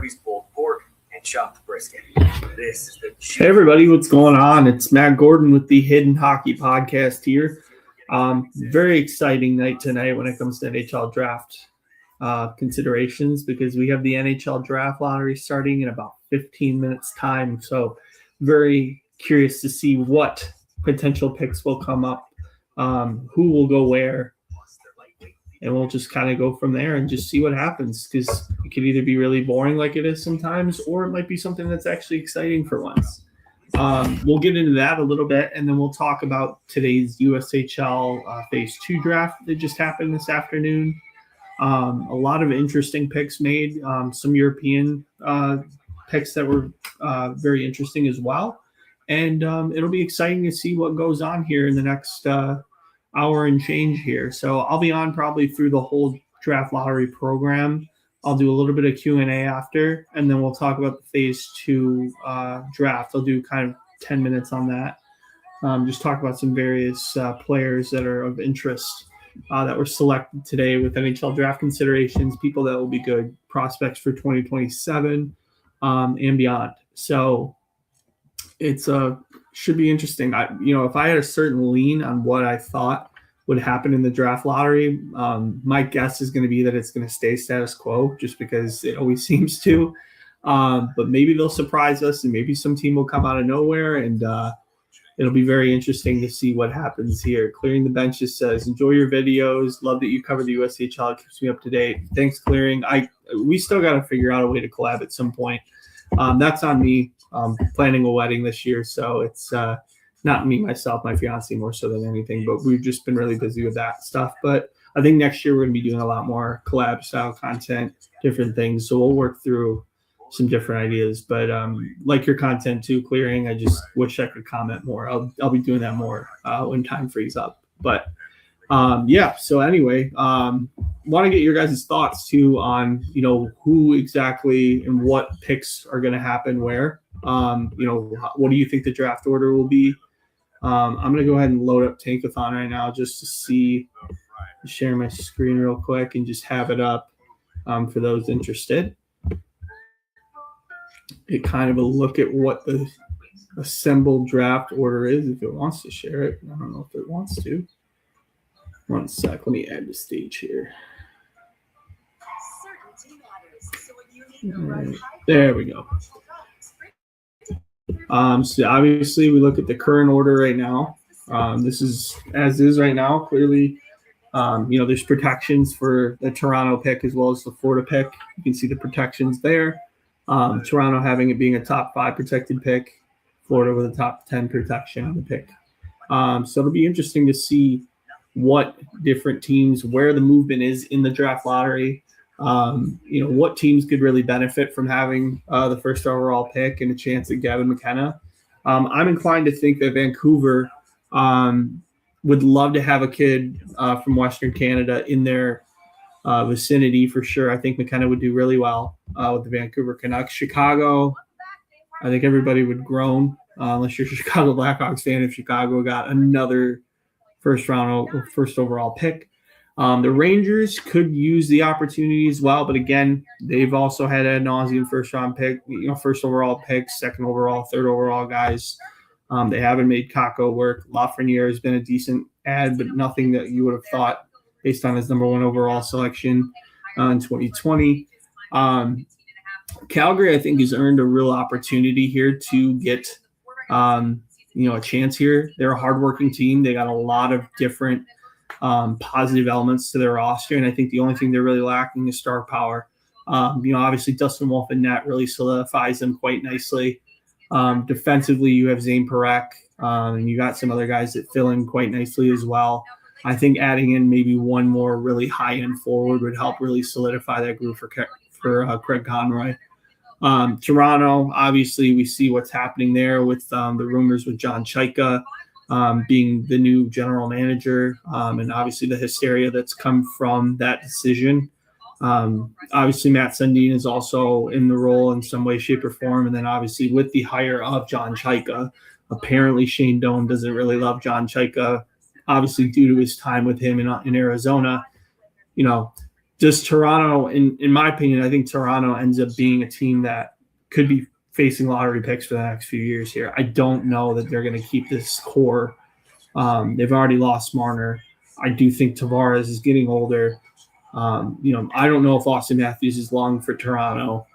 Arby's pulled pork and chopped brisket. This is the Hey everybody, what's going on? It's Matt Gordon with the Hidden Hockey Podcast here. Very exciting night tonight when it comes to NHL draft considerations because we have the NHL draft lottery starting in about 15 minutes time. So very curious to see what potential picks will come up, who will go where, and we'll just kind of go from there and just see what happens because it could either be really boring like it is sometimes, or it might be something that's actually exciting for once. We'll get into that a little bit, and then we'll talk about today's USHL Phase 2 draft that just happened this afternoon. A lot of interesting picks made, some European picks that were very interesting as well. And it'll be exciting to see what goes on here in the next hour and change here. So I'll be on probably through the whole draft lottery program. I'll do a little bit of Q&A after, and then we'll talk about the Phase 2 draft. I'll do kind of 10 minutes on that. Just talk about some various players that are of interest that were selected today with NHL draft considerations, people that will be good prospects for 2027 and beyond. So it's should be interesting. If I had a certain lean on what I thought would happen in the draft lottery, my guess is going to be that it's going to stay status quo just because it always seems to. But maybe they'll surprise us, and maybe some team will come out of nowhere, and it'll be very interesting to see what happens here. Clearing the Benches says, enjoy your videos. Love that you cover the USHL. It keeps me up to date. Thanks, Clearing. We still got to figure out a way to collab at some point. That's on me. Planning a wedding this year, so it's not me, myself, my fiance more so than anything, but we've just been really busy with that stuff. But I think next year we're going to be doing a lot more collab style content, different things, so we'll work through some different ideas. But like your content too, Clearing, I just wish I could comment more. I'll be doing that more when time frees up. But so anyway, want to get your guys' thoughts too on who exactly and what picks are going to happen where. What do you think the draft order will be? I'm going to go ahead and load up Tankathon right now just to see, share my screen real quick and just have it up for those interested. Get kind of a look at what the assembled draft order is if it wants to share it. I don't know if it wants to. One sec, let me add the stage here. Right, there we go. So obviously we look at the current order right now. This is as is right now. Clearly, there's protections for the Toronto pick as well as the Florida pick. You can see the protections there. Toronto having it being a top 5 protected pick, Florida with a top 10 protection on the pick. So it'll be interesting to see what different teams, where the movement is in the draft lottery. What teams could really benefit from having the first overall pick and a chance at Gavin McKenna. I'm inclined to think that Vancouver would love to have a kid from Western Canada in their vicinity for sure. I think McKenna would do really well with the Vancouver Canucks. Chicago, I think everybody would groan unless you're a Chicago Blackhawks fan if Chicago got another first overall pick. The Rangers could use the opportunity as well, but again, they've also had ad nauseum first overall picks, second overall, third overall guys. They haven't made Kakko work. Lafreniere has been a decent ad, but nothing that you would have thought based on his number 1 overall selection in 2020. Calgary, I think, has earned a real opportunity here to get a chance here. They're a hardworking team. They got a lot of different positive elements to their roster, and I think the only thing they're really lacking is star power. Obviously Dustin Wolf and net really solidifies them quite nicely. Defensively, you have Zane Parekh, and you got some other guys that fill in quite nicely as well. I think adding in maybe one more really high-end forward would help really solidify that group for Craig Conroy. Toronto, obviously, we see what's happening there with the rumors with John Chaika being the new general manager, and obviously the hysteria that's come from that decision. Obviously, Matt Sundin is also in the role in some way, shape, or form. And then obviously with the hire of John Chaika, apparently Shane Doan doesn't really love John Chaika, obviously due to his time with him in Arizona. Does Toronto, in my opinion, I think Toronto ends up being a team that could be facing lottery picks for the next few years here. I don't know that they're going to keep this core. They've already lost Marner. I do think Tavares is getting older. I don't know if Austin Matthews is long for Toronto.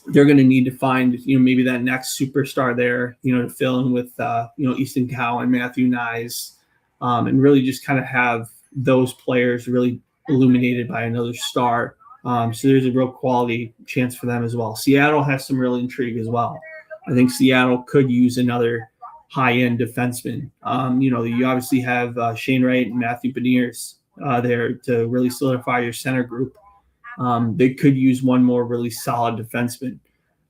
They're going to need to find, maybe that next superstar there, to fill in with, Easton Cowan, Matthew Nyes, and really just kind of have those players really illuminated by another star. So there's a real quality chance for them as well. Seattle has some real intrigue as well. I think Seattle could use another high-end defenseman. You obviously have Shane Wright and Matthew Beniers there to really solidify your center group. They could use one more really solid defenseman.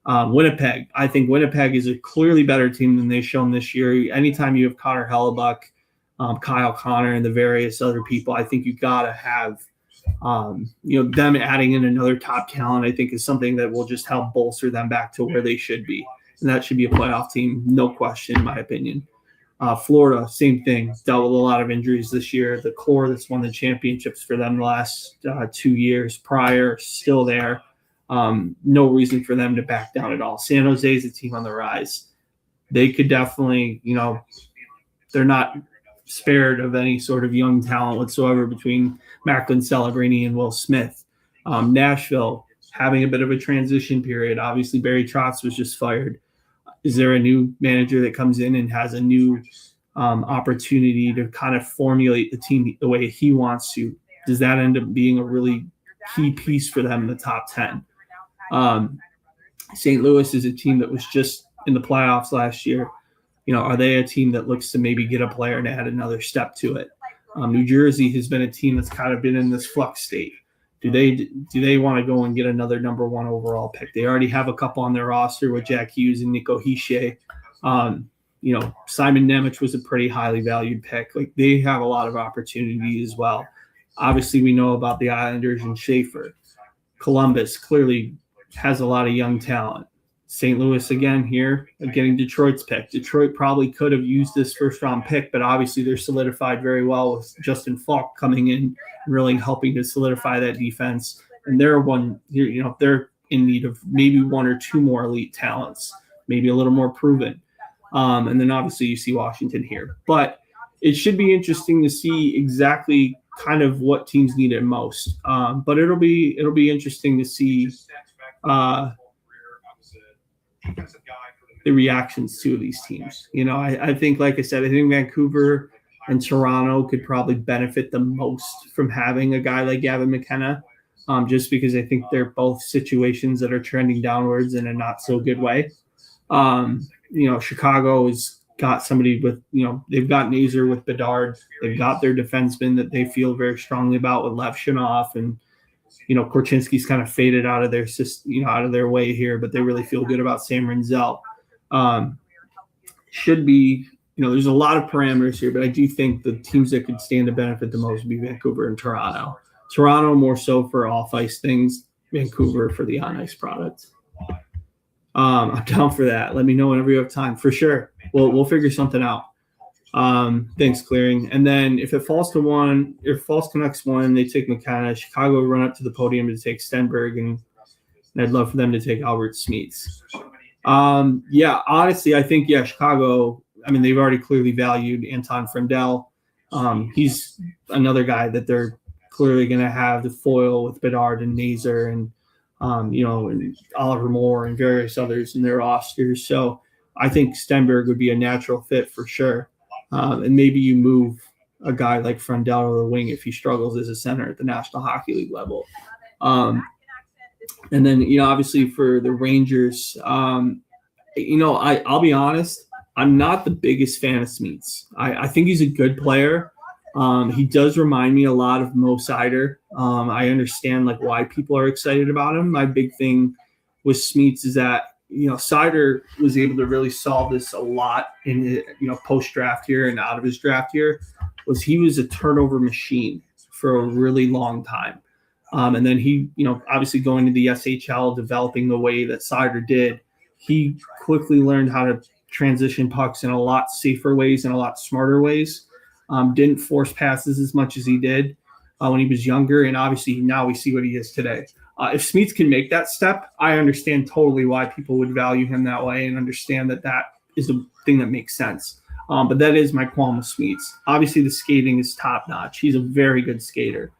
Winnipeg. I think Winnipeg is a clearly better team than they've shown this year. Anytime you have Connor Hellebuck, Kyle Connor, and the various other people, I think you got to have, them adding in another top talent, I think is something that will just help bolster them back to where they should be. And that should be a playoff team, no question, in my opinion. Florida, same thing, dealt with a lot of injuries this year. The core that's won the championships for them the last 2 years prior, still there. No reason for them to back down at all. San Jose is a team on the rise. They could definitely, they're not spared of any sort of young talent whatsoever between Macklin Celebrini and Will Smith. Nashville, having a bit of a transition period. Obviously, Barry Trotz was just fired. Is there a new manager that comes in and has a new opportunity to kind of formulate the team the way he wants to? Does that end up being a really key piece for them in the top 10? St. Louis is a team that was just in the playoffs last year. Are they a team that looks to maybe get a player and add another step to it? New Jersey has been a team that's kind of been in this flux state. Do they want to go and get another number 1 overall pick? They already have a couple on their roster with Jack Hughes and Nico Hischier. Simon Nemec was a pretty highly valued pick. Like, they have a lot of opportunity as well. Obviously, we know about the Islanders and Schaefer. Columbus clearly has a lot of young talent. St. Louis, again, here, getting Detroit's pick. Detroit probably could have used this first-round pick, but obviously they're solidified very well with Justin Falk coming in and really helping to solidify that defense. And they're they're in need of maybe 1 or 2 more elite talents, maybe a little more proven. And then obviously you see Washington here. But it should be interesting to see exactly kind of what teams need it most. But it'll be interesting to see the reactions to these teams. I think, like I said, I think Vancouver and Toronto could probably benefit the most from having a guy like Gavin McKenna, just because I think they're both situations that are trending downwards in a not so good way. Chicago has got somebody with, they've got Nazar with Bedard. They've got their defenseman that they feel very strongly about with Levshunov, and Korchinski's kind of faded out of their system, out of their way here, but they really feel good about Sam Renzel. Should be, there's a lot of parameters here, but I do think the teams that could stand to benefit the most would be Vancouver and Toronto. Toronto more so for off-ice things, Vancouver for the on-ice product. I'm down for that. Let me know whenever you have time. For sure. We'll figure something out. Thanks, Clearing. And then if it falls to one, if falls Canucks one, they take McKenna. Chicago run up to the podium to take Stenberg, and I'd love for them to take Albert Smeets. Honestly, I think, Chicago, they've already clearly valued Anton Frendel. He's another guy that they're clearly going to have the foil with Bedard and Nazar and, and Oliver Moore and various others in their rosters. So I think Stenberg would be a natural fit for sure. And maybe you move a guy like Frendel to the wing if he struggles as a center at the National Hockey League level. And then, obviously for the Rangers, I'll be honest, I'm not the biggest fan of Smeets. I think he's a good player. He does remind me a lot of Mo Seider. I understand why people are excited about him. My big thing with Smeets is that, Seider was able to really solve this a lot in post-draft year and out of his draft year. He was a turnover machine for a really long time. And then he, obviously going to the USHL, developing the way that Seider did, he quickly learned how to transition pucks in a lot safer ways and a lot smarter ways. Didn't force passes as much as he did. when he was younger, and obviously now we see what he is today. If Smeets can make that step, I understand totally why people would value him that way and understand that that is the thing that makes sense. But that is my qualm with Smeets. Obviously, the skating is top notch. He's a very good skater.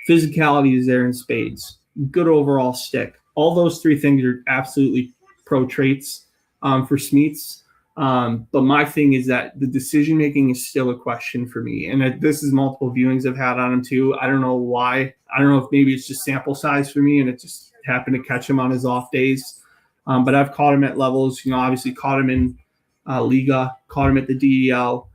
Physicality is there in spades. Good overall stick. All those three things are absolutely pro traits for Smeets. But my thing is that the decision making is still a question for me. And this is multiple viewings I've had on him too. I don't know why. I don't know if maybe it's just sample size for me and it just happened to catch him on his off days. But I've caught him at levels, obviously caught him in Liga, caught him at the DEL.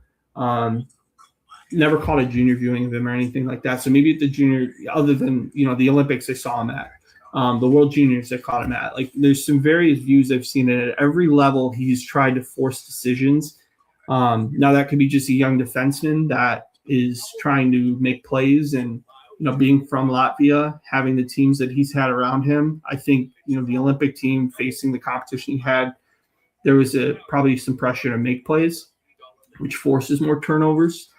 Never caught a junior viewing of him or anything like that. So maybe at the junior, other than, the Olympics I saw him at. The World Juniors I caught him at. Like, there's some various views I've seen, and at every level he's tried to force decisions. Now that could be just a young defenseman that is trying to make plays, and being from Latvia, having the teams that he's had around him. I think the Olympic team facing the competition he had, there was probably some pressure to make plays, which forces more turnovers.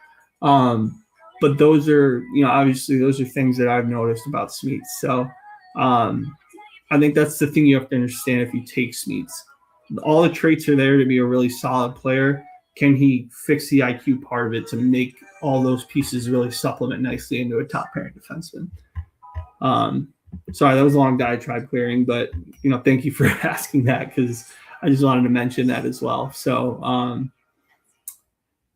But those are obviously those are things that I've noticed about Smeets. So. I think that's the thing you have to understand if you take Smeets. All the traits are there to be a really solid player. Can he fix the IQ part of it to make all those pieces really supplement nicely into a top pairing defenseman? Sorry, that was a long diatribe clearing, but thank you for asking that, because I just wanted to mention that as well. So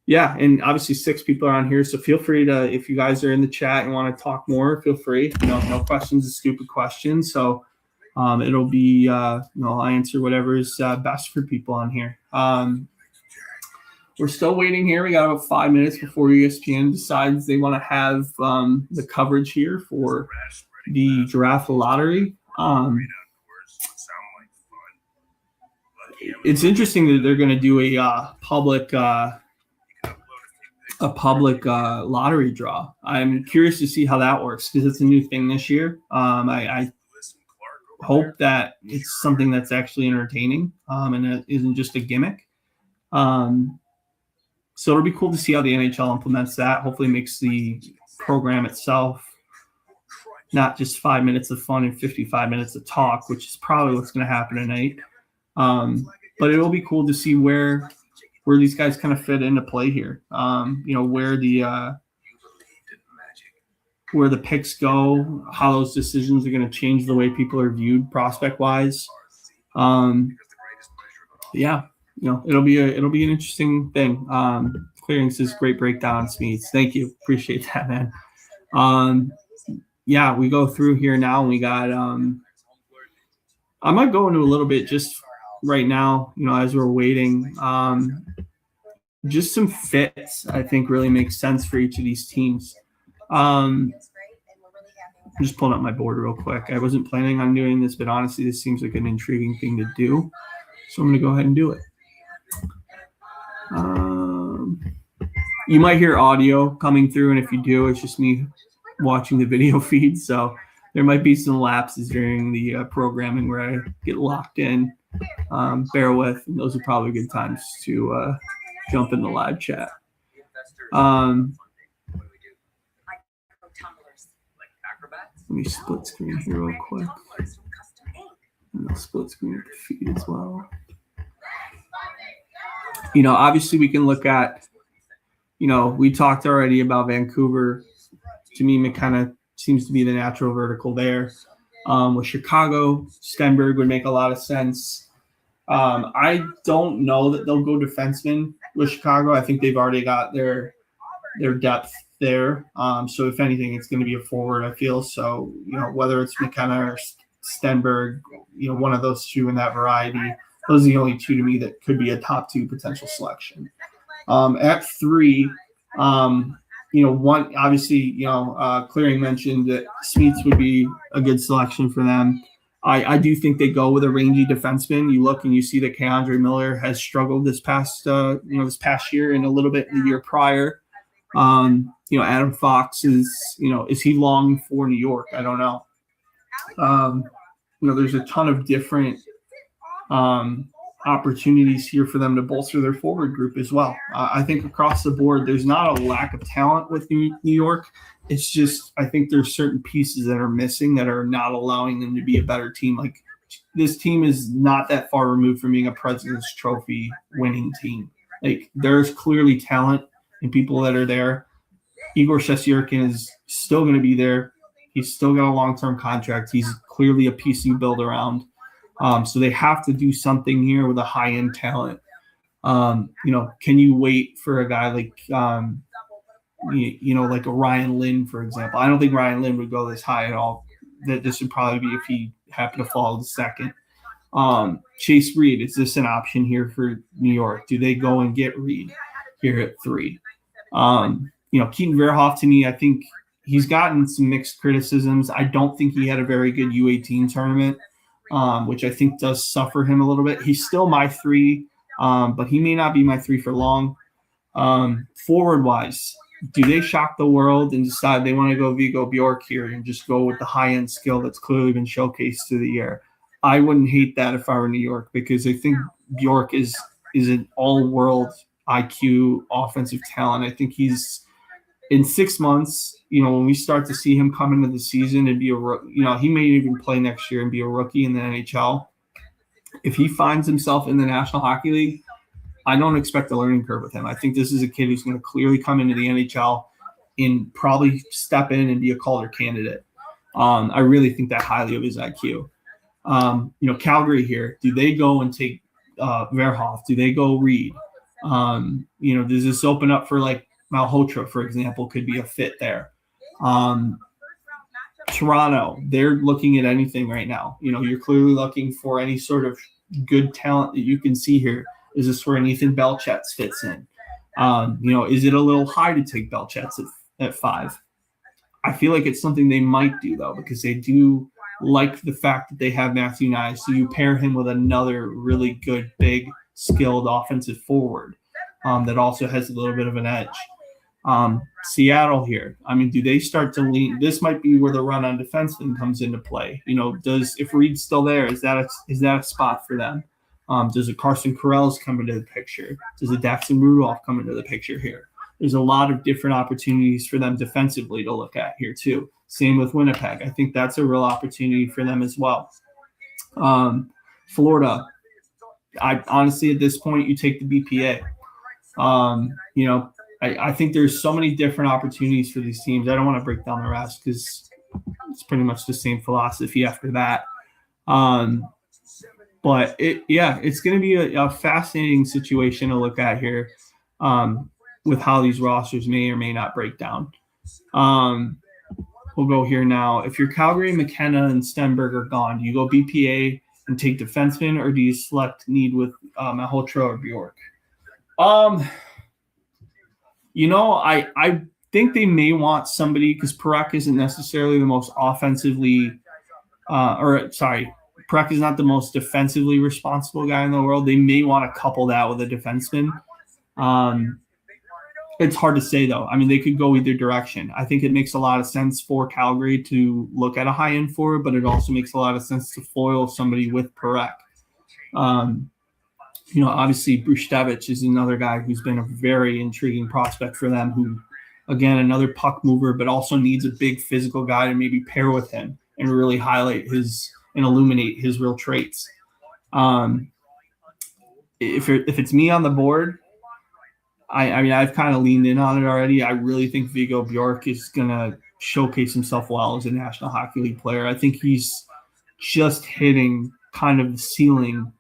yeah, and obviously 6 people are on here, so feel free to, if you guys are in the chat and want to talk more, feel free. No questions is stupid questions. So it'll be, I'll answer whatever is best for people on here. We're still waiting here. We got about 5 minutes before ESPN decides they want to have the coverage here for the Giraffe Lottery. It's interesting that they're going to do a public lottery draw. I'm curious to see how that works, because it's a new thing this year. I hope that it's something that's actually entertaining and it isn't just a gimmick. So it'll be cool to see how the NHL implements that. Hopefully makes the program itself not just 5 minutes of fun and 55 minutes of talk, which is probably what's going to happen tonight. But it'll be cool to see where these guys kind of fit into play here. Where the picks go, how those decisions are going to change the way people are viewed prospect wise. It'll be an interesting thing. Clearing says great breakdown, Smeets. Thank you. Appreciate that, man. We go through here now, and we got I might go into a little bit just right now, as we're waiting. Just some fits, I think, really makes sense for each of these teams. I'm just pulling up my board real quick. I wasn't planning on doing this, but honestly, this seems like an intriguing thing to do. So I'm going to go ahead and do it. You might hear audio coming through, and if you do, it's just me watching the video feed. So there might be some lapses during the programming where I get locked in. Bear with, and those are probably good times to jump in the live chat. Let me split screen here real quick. And I'll split screen at the feed as well. Obviously we can look at, we talked already about Vancouver. To me, McKenna seems to be the natural vertical there. With Chicago, Stenberg would make a lot of sense. I don't know that they'll go defenseman with Chicago. I think they've already got their depth there. So if anything, it's going to be a forward, I feel. So, whether it's McKenna or Stenberg, one of those two in that variety, those are the only two to me that could be a top 2 potential selection. At 3, one, obviously, Clearing mentioned that Smeets would be a good selection for them. I do think they go with a rangy defenseman. You look and you see that Keandre Miller has struggled this past year and a little bit the year prior. Adam Fox is he long for New York? I don't know. There's a ton of different opportunities here for them to bolster their forward group as well. I think across the board, there's not a lack of talent with New York. It's just I think there's certain pieces that are missing that are not allowing them to be a better team. Like this team is not that far removed from being a President's Trophy winning team. Like there's clearly talent and people that are there. Igor Shesterkin is still going to be there. He's still got a long-term contract. He's clearly a piece you build around. So they have to do something here with a high-end talent. Can you wait for a guy like, like a Ryan Lynn, for example? I don't think Ryan Lynn would go this high at all. That this would probably be if he happened to fall to second. Chase Reed, is this an option here for New York? Do they go and get Reed here at 3? Keaton Verhoff, to me, I think he's gotten some mixed criticisms. I don't think he had a very good U18 tournament, which I think does suffer him a little bit. He's still my 3, but he may not be my 3 for long. Forward-wise, do they shock the world and decide they want to go Viggo Bjork here and just go with the high-end skill that's clearly been showcased through the year? I wouldn't hate that if I were New York, because I think Bjork is an all-world IQ offensive talent. I think he's in 6 months, when we start to see him come into the season and be he may even play next year and be a rookie in the NHL. If he finds himself in the National Hockey League, I don't expect a learning curve with him. I think this is a kid who's going to clearly come into the NHL and probably step in and be a Calder candidate. I really think that highly of his IQ. Calgary here, do they go and take Verhoff? Do they go Reed? Does this open up for like Malhotra, for example, could be a fit there. Toronto, they're looking at anything right now. You're clearly looking for any sort of good talent that you can see here. Is this where Nathan Belchetz fits in? Is it a little high to take Belchetz at 5? I feel like it's something they might do, though, because they do like the fact that they have Matthew Nye. So you pair him with another really good, big, skilled offensive forward that also has a little bit of an edge. Seattle here. Do they start to lean? This might be where the run on defenseman comes into play. If Reed's still there, is that a spot for them? Does a Carson Corrales come into the picture? Does a Daxon Rudolph come into the picture here? There's a lot of different opportunities for them defensively to look at here too. Same with Winnipeg. I think that's a real opportunity for them as well. Florida. I honestly, at this point, you take the BPA. I think there's so many different opportunities for these teams. I don't want to break down the rest because it's pretty much the same philosophy after that. But it's going to be a fascinating situation to look at here with how these rosters may or may not break down. We'll go here now. If you're Calgary, McKenna, and Stenberg are gone, do you go BPA and take defenseman, or do you select need with Malhotra or Bjork? I think they may want somebody, because Parekh isn't necessarily the most offensively Parekh is not the most defensively responsible guy in the world. They may want to couple that with a defenseman. It's hard to say, though. They could go either direction. I think it makes a lot of sense for Calgary to look at a high-end forward, but it also makes a lot of sense to foil somebody with Parekh. Obviously, Bruštevich is another guy who's been a very intriguing prospect for them, who, again, another puck mover, but also needs a big physical guy to maybe pair with him and really highlight and illuminate his real traits. If it's me on the board, I've kind of leaned in on it already. I really think Viggo Bjork is going to showcase himself well as a National Hockey League player. I think he's just hitting kind of the ceiling,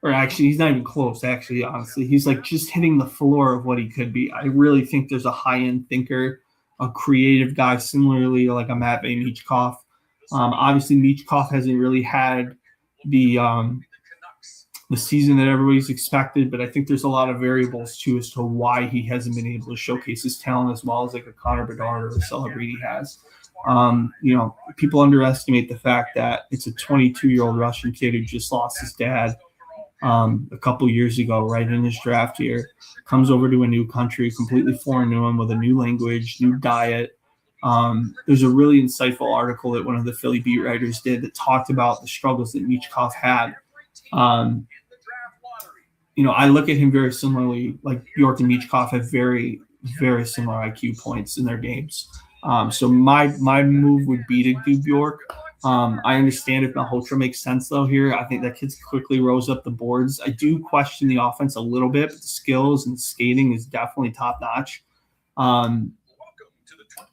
or actually he's not even close, honestly. He's like just hitting the floor of what he could be. I really think there's a high-end thinker, a creative guy, similarly like a Matvei Michkov. Obviously, Michkov hasn't really had the season that everybody's expected, but I think there's a lot of variables too as to why he hasn't been able to showcase his talent as well as like a Connor Bedard or a Celebrity has. People underestimate the fact that it's a 22-year-old Russian kid who just lost his dad a couple years ago, right in his draft year, comes over to a new country, completely foreign to him, with a new language, new diet. There's a really insightful article that one of the Philly beat writers did that talked about the struggles that Michkov had. I look at him very similarly. Like Bjork and Michkov have very, very similar IQ points in their games. So my move would be to do Bjork. I understand if Malhotra makes sense, though, here. I think that kid's quickly rose up the boards. I do question the offense a little bit, but the skills and skating is definitely top-notch.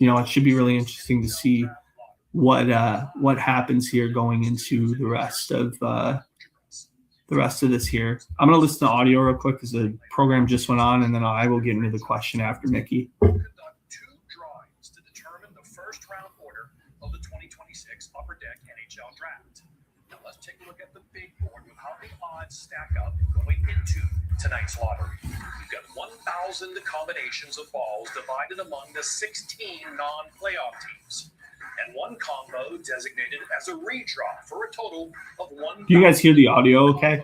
It should be really interesting to see what happens here going into the rest of this here. I'm going to listen to audio real quick because the program just went on, and then I will get into the question after Mickey. Two drawings to determine the first round order of the 2026 Upper Deck NHL Draft. Now let's take a look at the big board with how the odds stack up going into tonight's lottery. We've got 1,000 combinations of balls divided among the 16 non-playoff teams, and one combo designated as a redraw for a total of 1. Do you guys hear the audio okay?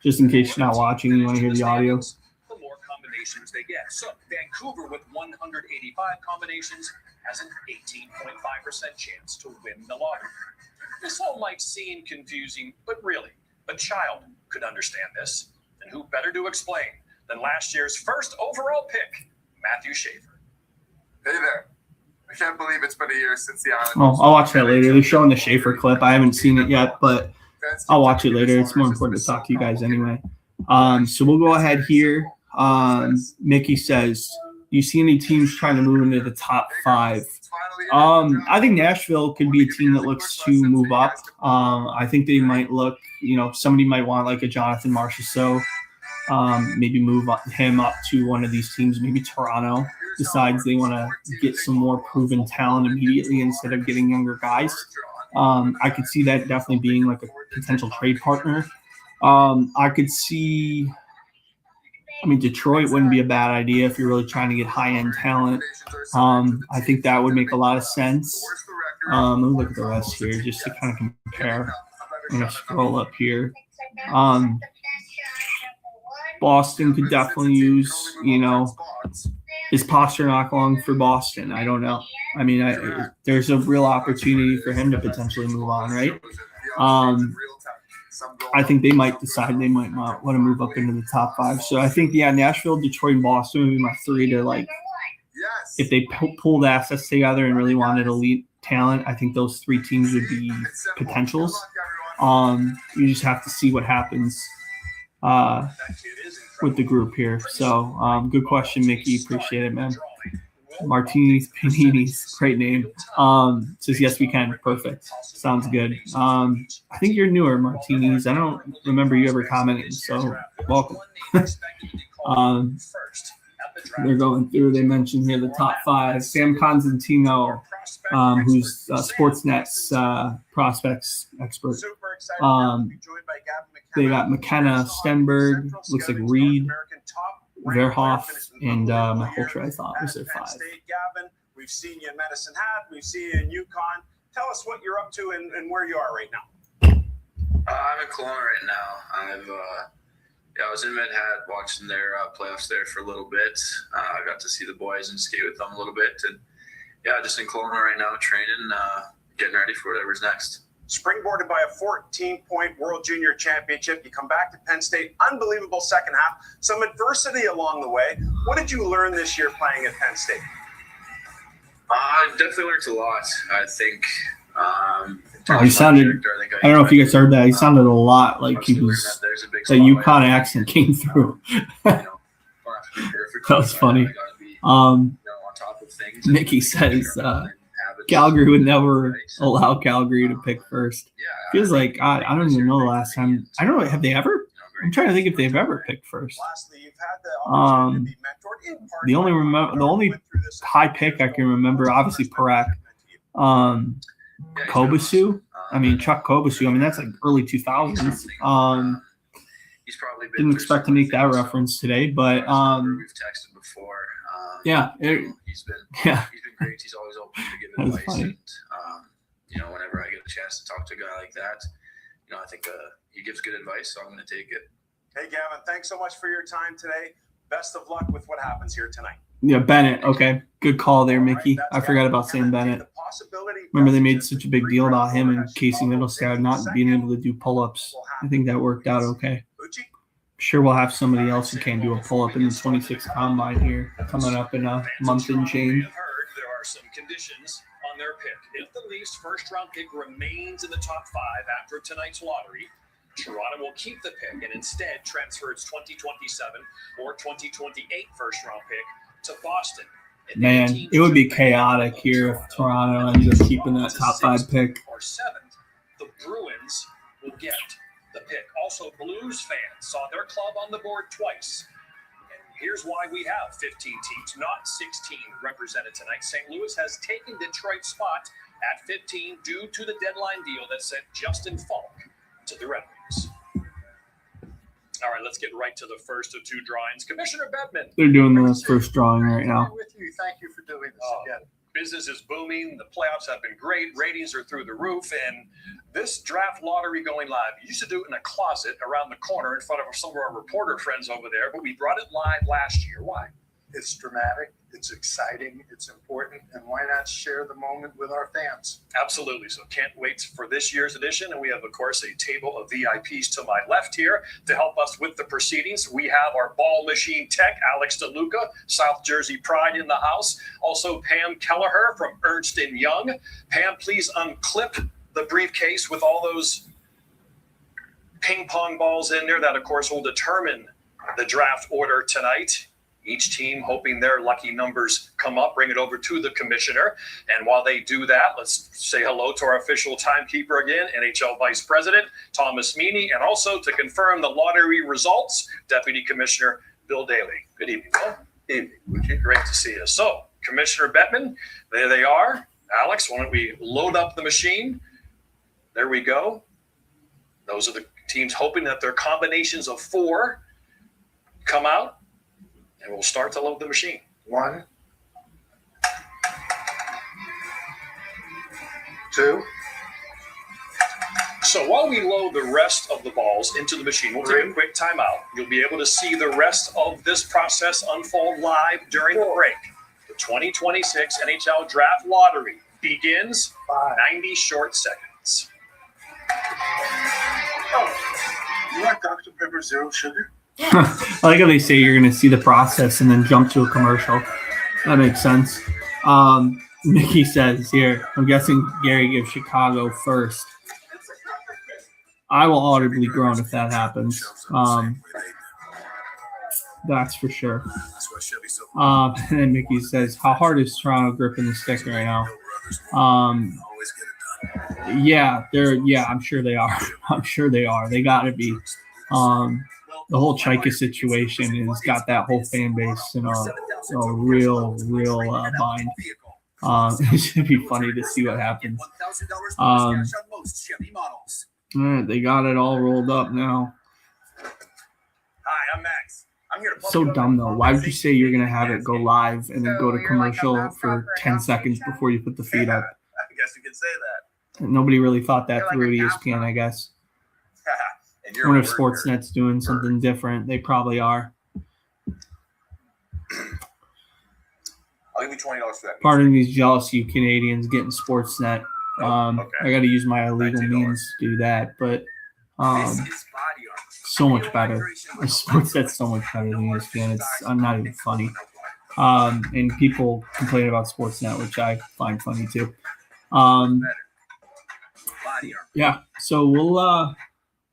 Just in case you're not watching and you want to hear the audio. The more combinations they get. So Vancouver with 185 combinations has an 18.5% chance to win the lottery. This all might seem confusing, but really, a child could understand this. And who better to explain than last year's first overall pick, Matthew Schaefer. Hey there. I can't believe it's been a year since the Islanders. Oh, I'll watch that later. They're showing the Schaefer clip. I haven't seen it yet, but I'll watch it later. It's more important to talk to you guys anyway. So we'll go ahead here. Mickey says, do you see any teams trying to move into the top 5? I think Nashville could be a team that looks to move up. I think they might look, somebody might want like a Jonathan Marchessault, maybe move him up to one of these teams. Maybe Toronto decides they want to get some more proven talent immediately instead of getting younger guys. I could see that definitely being like a potential trade partner. I could see, Detroit wouldn't be a bad idea if you're really trying to get high-end talent. I think that would make a lot of sense. Let me look at the rest here just to kind of compare. I'm going to scroll up here. Boston could definitely use, is Pasternak along for Boston? I don't know. There's a real opportunity for him to potentially move on, right? I think they might decide they might not want to move up into the top 5. So I think, Nashville, Detroit, and Boston would be my 3 to, if they pulled assets together and really wanted elite talent, I think those 3 teams would be potentials. You just have to see what happens with the group here. So good question, Mickey. Appreciate it, man. Martinis, Paninis, great name. Says yes, we can. Perfect. Sounds good. I think you're newer, Martinis. I don't remember you ever commenting, so welcome. They're going through. They mentioned here the top 5. Sam Constantino, who's Sportsnet's prospects expert. They got McKenna, Stenberg, looks like Reed, Verhoff, and Malhotra, I thought, was their 5. Gavin, we've seen you in Medicine Hat. We've seen you in Yukon. Tell us what you're up to and where you are right now. I'm in Kelowna right now. I was in Med Hat watching their playoffs there for a little bit. I got to see the boys and skate with them a little bit. And, just in Kelowna right now, training, getting ready for whatever's next. Springboarded by a 14-point World Junior Championship. You come back to Penn State. Unbelievable second half. Some adversity along the way. What did you learn this year playing at Penn State? I definitely learned a lot. I think. He sounded. I don't know if you guys heard that. He sounded a lot like he was. The Yukon accent came through. That was funny. Mickey says Calgary would never allow Calgary to pick first. Feels like I don't even know the last time. I don't know. Have they ever? I'm trying to think if they've ever picked first. The only high pick I can remember, obviously Parak, Kobasu. Chuck Kobasu. That's like early 2000s. He's probably didn't expect to make that reference today, but we've texted before. He's been great. He's always open to give advice. And, whenever I get a chance to talk to a guy like that, I think he gives good advice, so I'm going to take it. Hey, Gavin, thanks so much for your time today. Best of luck with what happens here tonight. Yeah, Bennett. Okay, good call there, Mickey. I forgot about saying Bennett. Remember, they made such a big deal about him and Casey Middlestad not being able to do pull-ups. I think that worked out okay. Sure, we'll have somebody else who can do a pull-up in the 26 combine here coming up in a month and change. are some conditions on their pick. If the Leafs' first-round pick remains in the top 5 after tonight's lottery, Toronto will keep the pick and instead transfer its 2027 or 2028 first-round pick to Boston. Man, it would be chaotic here if Toronto ends up keeping that top 5 pick. Or 7th, the Bruins will get the pick. Also, Blues fans saw their club on the board twice. And here's why we have 15 teams, not 16, represented tonight. St. Louis has taken Detroit's spot at 15 due to the deadline deal that sent Justin Falk to the Red Wings. All right, let's get right to the first of 2 drawings. Commissioner Bettman. They're doing the first drawing right now. With you. Thank you for doing this again. Business is booming. The playoffs have been great. Ratings are through the roof. And this draft lottery going live, we used to do it in a closet around the corner in front of some of our reporter friends over there, but we brought it live last year. Why? It's dramatic. It's exciting. It's important. And why not share the moment with our fans? Absolutely. So can't wait for this year's edition. And we have, of course, a table of VIPs to my left here to help us with the proceedings. We have our ball machine tech, Alex DeLuca, South Jersey Pride in the house. Also, Pam Kelleher from Ernst & Young. Pam, please unclip the briefcase with all those ping pong balls in there. That, of course, will determine the draft order tonight. Each team hoping their lucky numbers come up, bring it over to the commissioner. And while they do that, let's say hello to our official timekeeper again, NHL Vice President Thomas Meany, and also to confirm the lottery results, Deputy Commissioner Bill Daly. Good evening, Bill. Evening. Great to see you. So, Commissioner Bettman, there they are. Alex, why don't we load up the machine? There we go. Those are the teams hoping that their combinations of 4 come out. And we'll start to load the machine. 1, 2. So while we load the rest of the balls into the machine, we'll take a quick timeout. You'll be able to see the rest of this process unfold live during the break. The 2026 NHL Draft Lottery begins 90 short seconds. Oh, you want Dr. Pepper Zero Sugar? I like how they say you're going to see the process and then jump to a commercial. That makes sense. Mickey says here, I'm guessing Gary gives Chicago first. I will audibly groan if that happens. That's for sure. And then Mickey says, how hard is Toronto gripping the stick right now? Yeah, I'm sure they are. I'm sure they are. They got to be. The whole Chaika situation has got that whole fan base in a real bind. It should be funny to see what happens. All right, they got it all rolled up now. Hi, I'm Max. I'm here to So dumb though. Why would you say you're gonna have it go live and then go to commercial for 10 seconds before you put the feed up? I guess you could say that. Nobody really thought that through at ESPN, I guess. I wonder if Sportsnet's doing something different. They probably are. I'll give you $20 for that. Pardon these jealous you Canadians getting Sportsnet. I got to use my illegal means to do that, but so much better. Sportsnet's so much better than ESPN. I'm not even funny. And people complain about Sportsnet, which I find funny too. Yeah, so we'll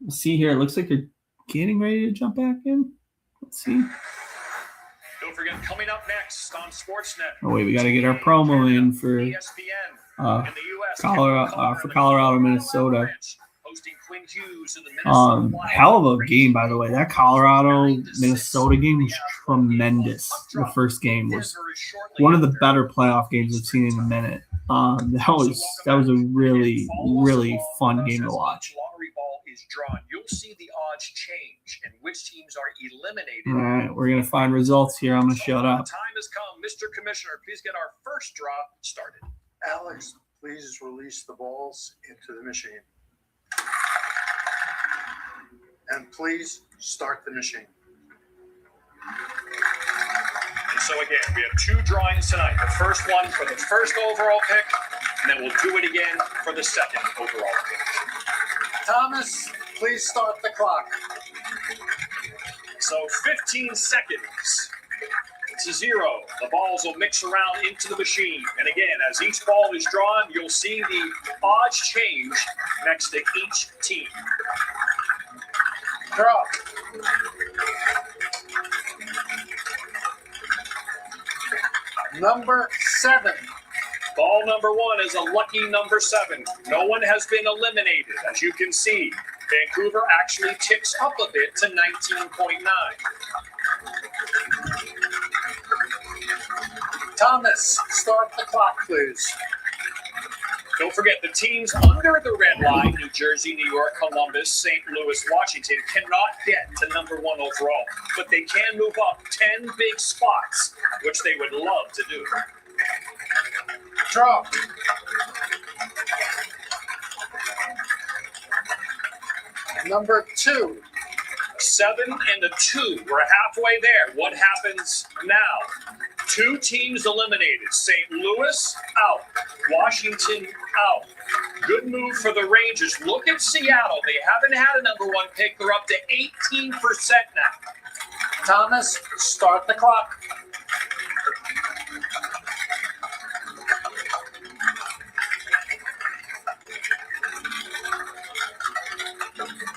see here. It looks like they're getting ready to jump back in. Let's see. Don't forget, coming up next on Sportsnet. Oh wait, we got to get our promo in for ESPN in the US, Colorado, Minnesota. Hell of a game, by the way. That Colorado Minnesota game was tremendous. The first game was one of the better playoff games I've seen in a minute. That was a really fun game to watch. Lottery ball is drawn. You'll see the odds change and which teams are eliminated. All right, we're gonna find results here. I'm gonna shut up. The time has come, Mr. Commissioner. Please get our first draw started. Alex, please release the balls into the machine. And please start the machine. And so again, we have 2 drawings tonight. The first one for the first overall pick, and then we'll do it again for the second overall pick. Thomas, please start the clock. So 15 seconds 0. The balls will mix around into the machine. And again, as each ball is drawn, you'll see the odds change next to each team. Draw. Number 7. Ball number 1 is a lucky number 7. No one has been eliminated. As you can see, Vancouver actually ticks up a bit to 19.9. Thomas, start the clock, please. Don't forget, the teams under the red line, New Jersey, New York, Columbus, St. Louis, Washington, cannot get to number 1 overall, but they can move up 10 big spots, which they would love to do. Draw. Number 2. 7 and a 2. We're halfway there. What happens now? 2 teams eliminated. St. Louis out. Washington out. Good move for the Rangers. Look at Seattle. They haven't had a number 1 pick. They're up to 18% now. Thomas, start the clock.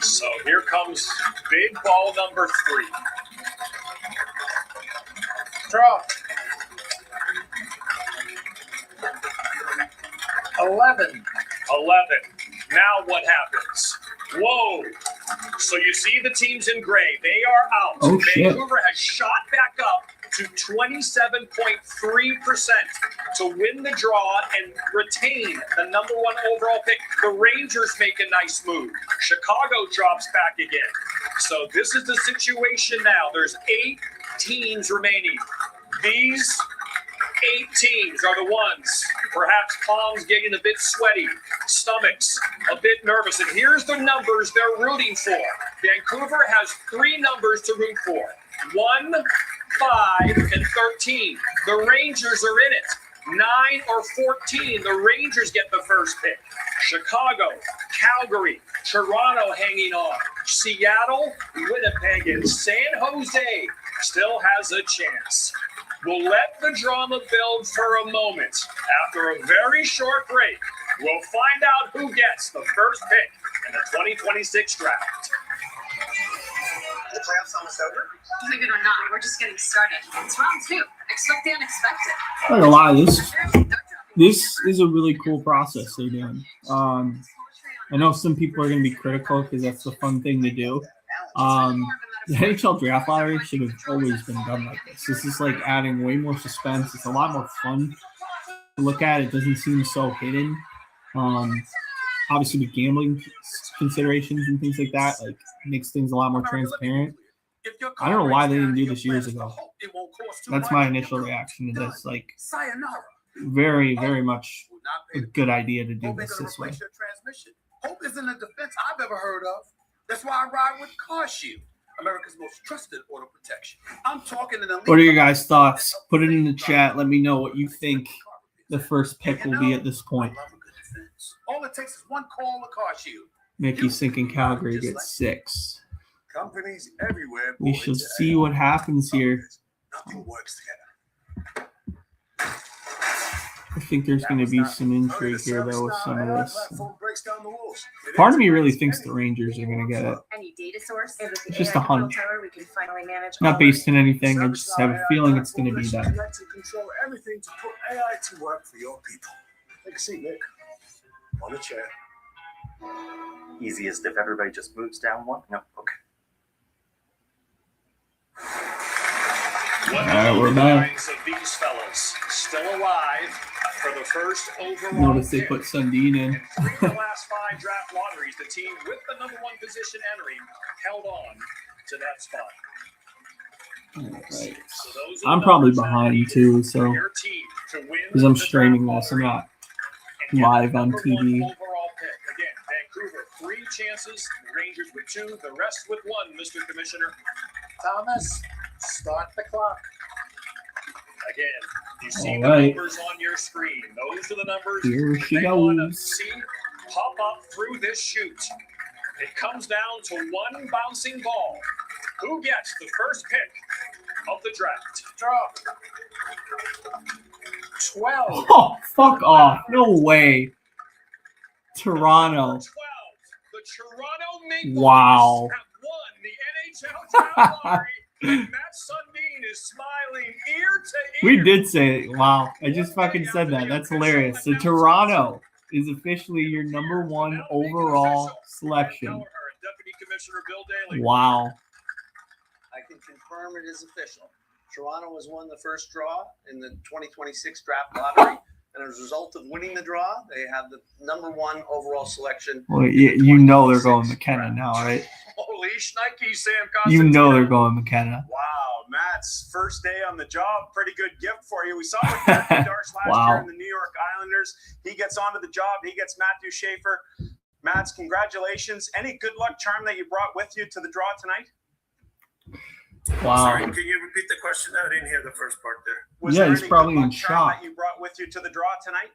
So here comes big ball number 3. Draw. 11. 11. Now what happens? Whoa. So you see the teams in gray. They are out. Oh, shit. Vancouver has shot back up to 27.3% to win the draw and retain the number 1 overall pick. The Rangers make a nice move. Chicago drops back again. So this is the situation now. There's 8 teams remaining. These 8 teams are the ones, perhaps palms getting a bit sweaty, stomachs a bit nervous. And here's the numbers they're rooting for. Vancouver has 3 numbers to root for. 1, 5, and 13. The Rangers are in it. 9 or 14. The Rangers get the first pick. Chicago, Calgary, Toronto hanging on. Seattle, Winnipeg, and San Jose still has a chance. We'll let the drama build for a moment. After a very short break, we'll find out who gets the first pick in the 2026 draft. The playoffs almost over? Believe it or not, we're just getting started. It's round 2. Expect the unexpected. I'm not gonna lie, this is a really cool process they're doing. I know some people are going to be critical because that's the fun thing to do. The NHL draft lottery should have always been done like this. This is like adding way more suspense. It's a lot more fun to look at. It doesn't seem so hidden. Obviously, with gambling considerations and things like that, like makes things a lot more transparent. I don't know why they didn't do this years ago. That's my initial reaction to this. Like, very, very much a good idea to do this way. Hope isn't a defense I've ever heard of. That's why I ride with CarShield, America's most trusted auto protection. I'm talking an elite. What are your guys' thoughts? Put it in the chat. Let me know what you think the first pick will be at this point. All it takes is one call of CarShield. Mickey's thinking Calgary gets 6. Companies everywhere. We shall see what happens here. Nothing works together. I think there's going to be some intrigue here, though, with some of this. Part of me really thinks the Rangers are going to get it. Any data source? It's just a hunch. We can finally manage Not based on anything. I just have a feeling it's going to be that. To control everything to put AI to work for your people. Take a seat, Nick. On the chair. Easiest if everybody just moves down one? No, okay. What We're back. of these fellas still alive for the first overall Notice they pick. put Sundin in. In 3 of the last 5 draft lotteries, the team with the number 1 position entering held on to that spot. Right. So those are I'm the probably numbers that behind need too, for so your team to win because I'm the streaming draft this, I'm lottery not and get live the on number TV. 1 overall pick. Again, Vancouver 3 chances, Rangers with 2, the rest with 1, Mr. Commissioner. Thomas, start the clock. Again, you see All the right. numbers on your screen. Those are the numbers Here she they want to goes. see pop up through this chute. It comes down to one bouncing ball. Who gets the first pick of the draft? draw. 12. Oh, fuck off. No way. Toronto. 12. The Toronto Maple Wow. Leafs have won the NHL Draft Lottery, and Matt Sundin is smiling ear to ear. We did say it. Wow. I just fucking said that. That's hilarious. So Toronto is officially your number one overall selection. Deputy Commissioner Bill Daly. Wow. I can confirm it is official. Toronto has won the first draw in the 2026 draft lottery. And as a result of winning the draw, they have the number one overall selection. Well, you know they're going McKenna now, right? Holy shnikes, Sam You Constantino. know they're going McKenna. Wow, Matt's first day on the job. Pretty good gift for you. We saw what Matthew Darce last Wow. year in the New York Islanders. He gets onto the job. He gets Matthew Schaefer. Matts, congratulations. Any good luck charm that you brought with you to the draw tonight? Wow. Sorry, can you repeat the question? I didn't hear the first part there. Was Yeah, there he's any probably good in luck charm shock. that you brought with you to the draw tonight?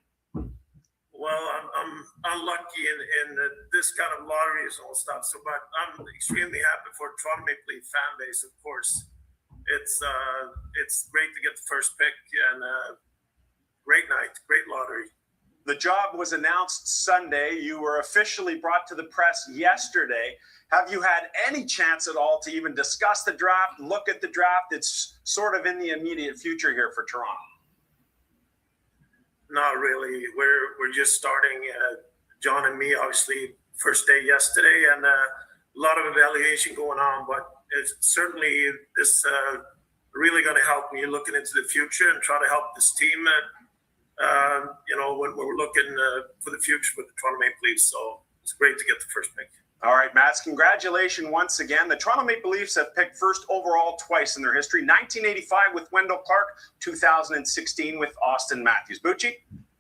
Well, I'm unlucky in this kind of lottery is all stuff. So, but I'm extremely happy for Toronto Maple Leaf fan base. Of course, it's great to get the first pick and great night, great lottery. The job was announced Sunday. You were officially brought to the press yesterday. Have you had any chance at all to even discuss the draft, look at the draft? It's sort of in the immediate future here for Toronto. Not really. We're just starting. John and me, obviously, first day yesterday, and a lot of evaluation going on. But it's certainly this really going to help me looking into the future and try to help this team. When we're looking for the future with the Toronto Maple Leafs, so it's great to get the first pick. All right, Mats, congratulations once again. The Toronto Maple Leafs have picked first overall twice in their history, 1985 with Wendell Clark, 2016 with Austin Matthews. Bucci?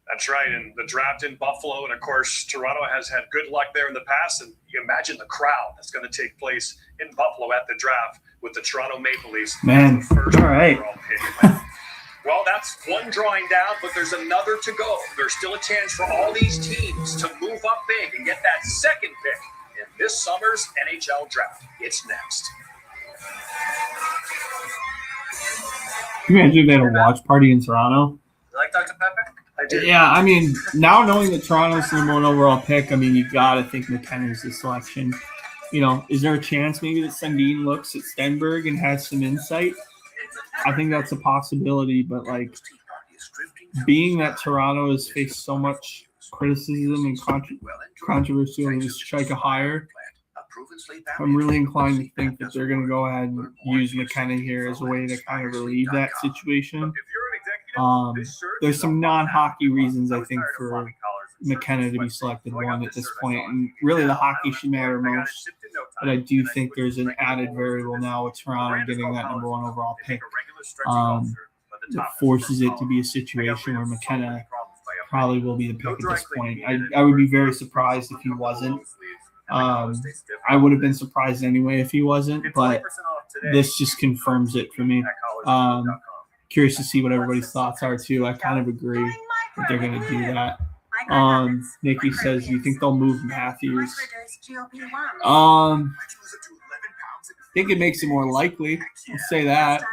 That's right, and the draft in Buffalo, and of course, Toronto has had good luck there in the past, and you imagine the crowd that's going to take place in Buffalo at the draft with the Toronto Maple Leafs. Man, as the first all right. overall pick. Well, that's one drawing down, but there's another to go. There's still a chance for all these teams to move up big and get that second pick in this summer's NHL draft. It's next. Can you imagine if they had a watch party in Toronto? You like Dr. Pepper? I do. Yeah, I mean, now knowing that Toronto's the number one overall pick, I mean, you got to think McKenna's the selection. You know, is there a chance maybe that Sundin looks at Stenberg and has some insight? I think that's a possibility, but like being that Toronto has faced so much criticism and controversy over the strike a hire, I'm really inclined to think that they're going to go ahead and use McKenna here as a way to kind of relieve that situation. There's some non-hockey reasons, I think, for McKenna to be selected one at this point, and really the hockey should matter most. But I do think there's an added variable now with Toronto getting that number one overall pick. It forces it to be a situation where McKenna probably will be the pick at this point. I would be very surprised if he wasn't. I would have been surprised anyway if he wasn't, but this just confirms it for me. Curious to see what everybody's thoughts are too. I kind of agree that they're going to do that. Nikki says, "Do you think they'll move Matthews?" I think it makes it more likely. I'll say that.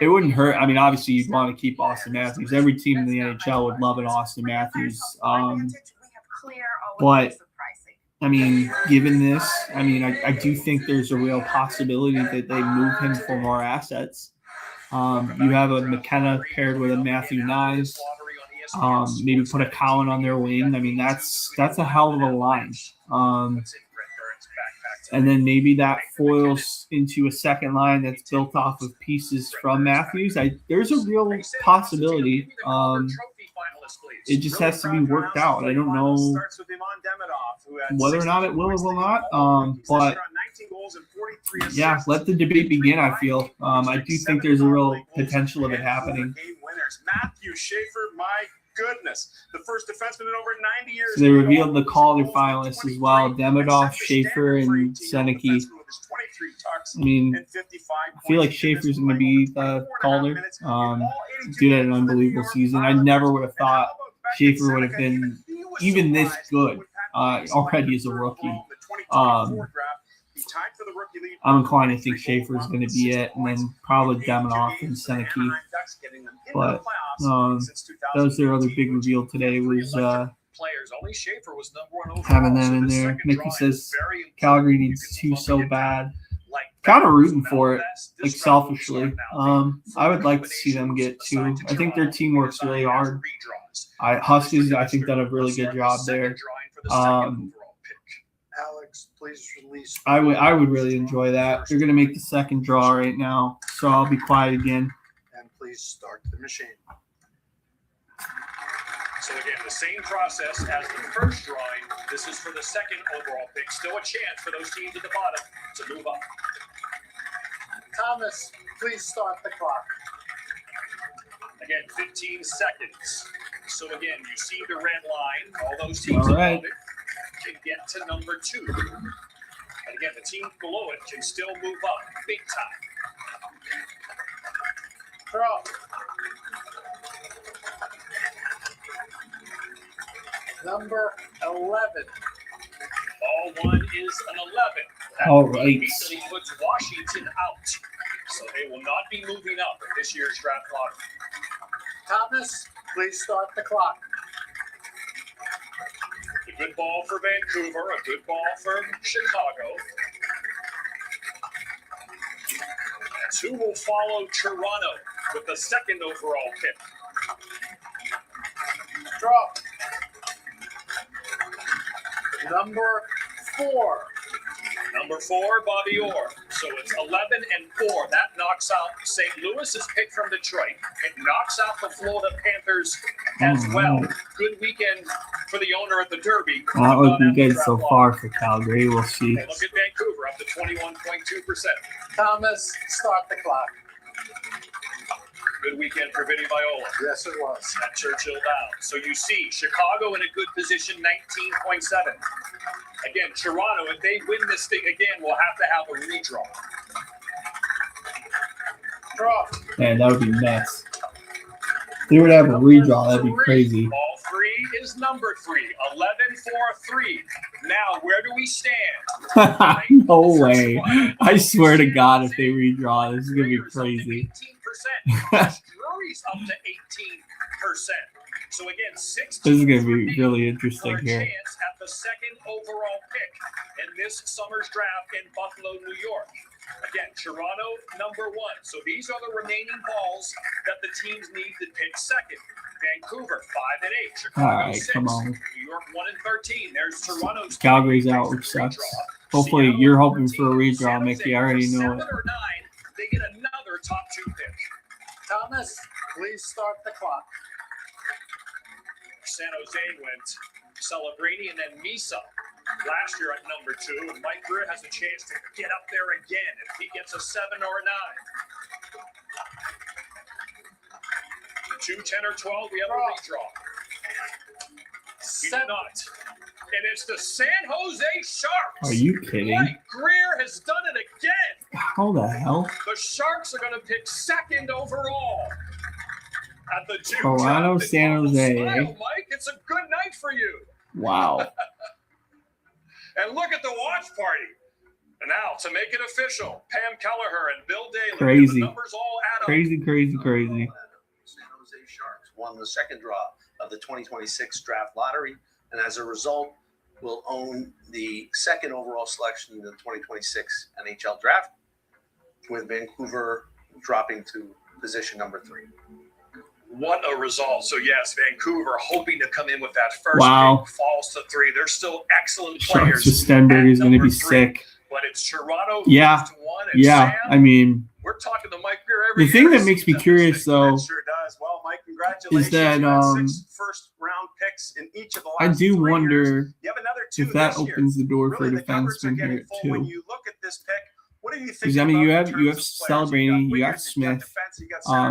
It wouldn't hurt. I mean, obviously, you'd want to keep Austin Matthews. Every team in the NHL would love an Austin Matthews. But I mean, given this, I mean, I do think there's a real possibility that they move him for more assets. You have a McKenna paired with a Matthew Nyes. Maybe put a Cowan on their wing. I mean, that's a hell of a line. And then maybe that foils into a second line that's built off of pieces from Matthews. There's a real possibility. It just has to be worked out. I don't know whether or not it will or will not. But yeah, let the debate begin, I feel. I do think there's a real potential of it happening. Matthew Schaefer, my goodness, the first defenseman in over 90 years. So they revealed the Calder finalists as well: Demidov, Schaefer, and Seneke. I mean, I feel like Schaefer's going to be the Calder. Dude had an unbelievable season. I never would have thought Schaefer would have been even this good already as a rookie. I'm inclined to think Schaefer's going to be it, and then probably Deminoff and Seneke. But that was their other big reveal today was players. Only Schaefer was number one overall. having them in there. Mickey says Calgary needs two so bad. Kind of rooting for it, like selfishly. I would like to see them get two. I think their team works really hard. Huskies, I think, done a really good job there. Alex, please release. I would really enjoy that. They're gonna make the second draw right now, so I'll be quiet again. And please start the machine. So again, the same process as the first drawing. This is for the second overall pick. Still a chance for those teams at the bottom to move up. Thomas, please start the clock. Again, 15 seconds. So again, you see the red line. All those teams All right. above it can get to number 2. And again, the team below it can still move up big time. Draw. Number 11. Ball one is an 11. That All would right. immediately puts Washington out. So they will not be moving up in this year's draft lottery. Thomas, please start the clock. A good ball for Vancouver, a good ball for Chicago. That's who will follow Toronto with the second overall pick. Draw. Number 4. Number 4, Bobby Orr. So it's 11 and 4. That knocks out St. Louis's pick from Detroit. It knocks out the Florida Panthers as well. Good weekend for the owner at the Derby. Not looking good so far for Calgary. We'll see. Hey, look at Vancouver up to 21.2%. Thomas, start the clock. Good weekend for Vinny Viola. Yes, it was. At Churchill Downs. So you see Chicago in a good position, 19.7. Again, Toronto, if they win this thing again, will have to have a redraw. Draw. Man, that would be nuts. If they would have a redraw, that'd be crazy. Ball 3 is number 3. 11-4-3. Now, where do we stand? No way. I swear to God, if they redraw, this is going to be crazy. 18%. Drury's up to 18%. So again, 16. This is going to be really interesting for a here. chance at the second overall pick in this summer's draft in Buffalo, New York. Again, Toronto number 1. So these are the remaining balls that the teams need to pick second. Vancouver 5 and 8. Chicago All right, 6. come on. New York 1 and 13. There's Toronto's. Calgary's out, which sucks. Hopefully, you're hoping for a redraw, Mickey. I already know it. 7 or 9, they get another top 2 pick. Thomas, please start the clock. San Jose went Celebrini and then Misa last year at number 2. And Mike Greer has a chance to get up there again if he gets a 7 or a 9. 2, 10, or 12, we have a redraw. We do not. And it's the San Jose Sharks. Are you kidding? Mike Greer has done it again. How the hell? The Sharks are going to pick second overall. At the Duke Toronto, draft. San Jose. Smile, Mike. It's a good night for you. Wow. And look at the watch party. And now, to make it official, Pam Kelleher and Bill Daly. Crazy. The numbers all add up. Crazy. San Jose Sharks won the second draw of the 2026 draft lottery, and as a result, will own the second overall selection in the 2026 NHL draft, with Vancouver dropping to position number 3. What a result. So, yes, Vancouver hoping to come in with that first Wow. pick, falls to 3. They're still excellent Sharks players. with Stenberg is going to Number be 3. sick. But it's Toronto Yeah. who's to 1. And Yeah, Sam, I mean, we're talking to Mike Greer every the thing year. that makes me curious, though, That sure does. Well, Mike, congratulations. is that You had 6 first-round picks in each of the last I do 3 wonder years. You have another 2 if that this year. opens the door for Really, the cupboards are defensemen getting here, full. When too. you look at this pick, what do you think? Because, I mean, you have of players? Celebrini, you got Smith.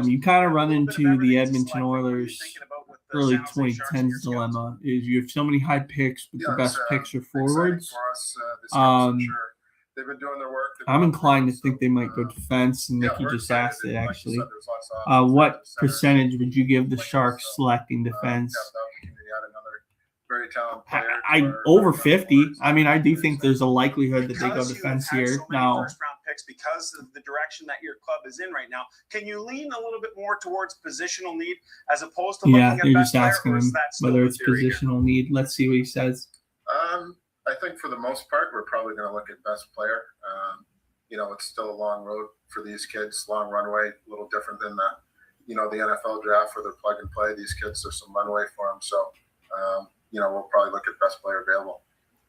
You kind of run into the Edmonton Oilers early 2010s dilemma. Is you have so many high picks, but the best picks are forwards. They've been doing their work. I'm inclined to think they might go defense, and Nicky just asked it actually. What percentage would you give the Sharks selecting defense? very talented player. I over 50. I mean, I do think there's a likelihood that they go Because defense you have had here. so many Now, first-round picks, because of the direction that your club is in right now, can you lean a little bit more towards positional need as opposed to looking yeah, at they're best just asking player, or is him that still whether the it's theory here? positional need. Let's see what he says. I think for the most part, we're probably going to look at best player. It's still a long road for these kids, long runway, a little different than the NFL draft where they're plug and play. These kids, there's some runway for them. So, we'll probably look at best player available.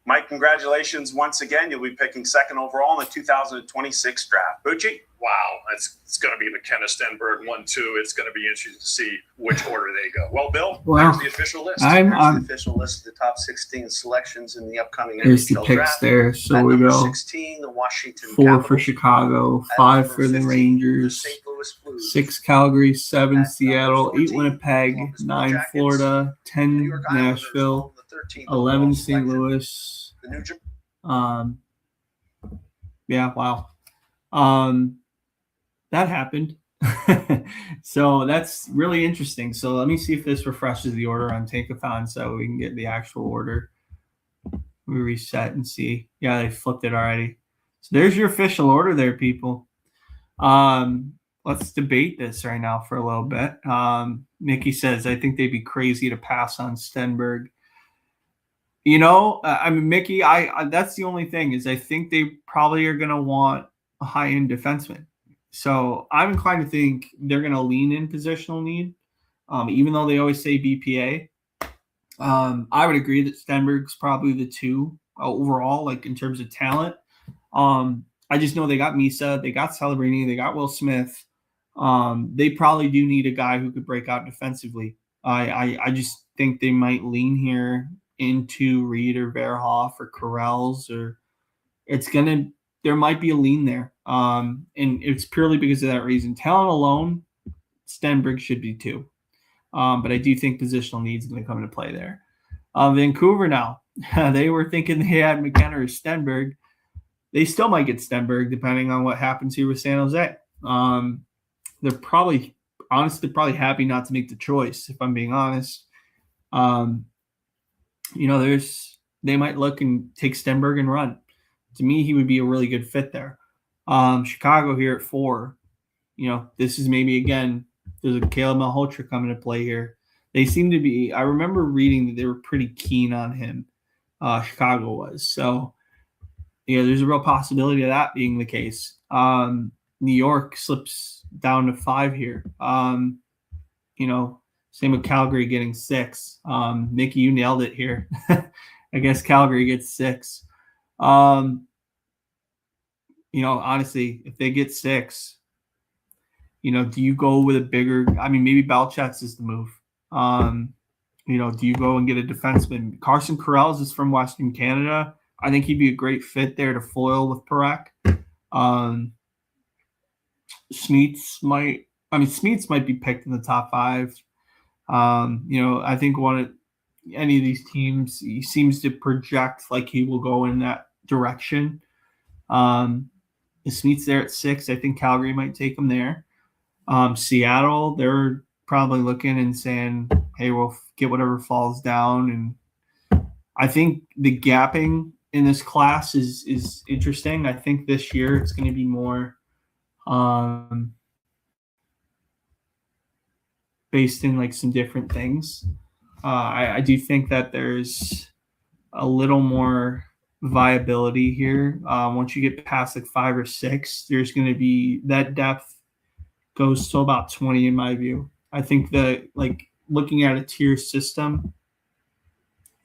Mike, congratulations once again. You'll be picking second overall in the 2026 draft. Bucci? Wow, it's going to be McKenna, Stenberg, 1-2. It's going to be interesting to see which order they go. Well, Bill, Wow. there's the official list. There's the official list of the top 16 selections in the upcoming There's the NHL picks draft. there. So At we number go 16, the Washington 4 Capitals. for Chicago, At 5 number for the 15, Rangers, the St. Louis Blues. 6 Calgary, 7 At Seattle, number 8 14, Winnipeg, Columbus Blue 9 Jackets. Florida, The New 10 York Islanders Nashville, hold the 13th 11 overall St. selection. Louis. The New Jersey Yeah, wow. That happened. So that's really interesting. So let me see if this refreshes the order on Tankathon so we can get the actual order. We reset and see. Yeah, they flipped it already. So there's your official order there, people. Let's debate this right now for a little bit. Nikki says, I think they'd be crazy to pass on Stenberg. Mickey, I that's the only thing is I think they probably are going to want a high-end defenseman. So I'm inclined to think they're going to lean in positional need, even though they always say BPA. I would agree that Stenberg's probably the 2 overall, like in terms of talent. I just know they got Misa, they got Celebrini, they got Will Smith. They probably do need a guy who could break out defensively. I just think they might lean here into Reed or Verhoff or Corrals, or there might be a lean there. And it's purely because of that reason. Talent alone, Stenberg should be 2. But I do think positional needs going to come into play there. Vancouver now, they were thinking they had McKenna or Stenberg. They still might get Stenberg depending on what happens here with San Jose. They're probably happy not to make the choice, if I'm being honest. They might look and take Stenberg and run. To me, he would be a really good fit there. Chicago here at 4. This is maybe, again, there's a Caleb Malhotra coming to play here. They seem to be – I remember reading that they were pretty keen on him. Chicago was. So, there's a real possibility of that being the case. New York slips down to 5 here. Same with Calgary getting 6. Nikki, you nailed it here. I guess Calgary gets 6. Honestly, if they get 6, do you go with a bigger – maybe Balchets is the move. Do you go and get a defenseman? Carson Corrales is from Western Canada. I think he'd be a great fit there to foil with Parekh. Smeets might be picked in the top 5. I think any of these teams, he seems to project like he will go in that direction. If Smeets there at 6, I think Calgary might take him there. Seattle, they're probably looking and saying, hey, we'll get whatever falls down. And I think the gapping in this class is interesting. I think this year it's going to be more based in like some different things. I do think that there's a little more viability here. Once you get past like 5 or 6, there's going to be that depth goes to about 20 in my view. I think that looking at a tier system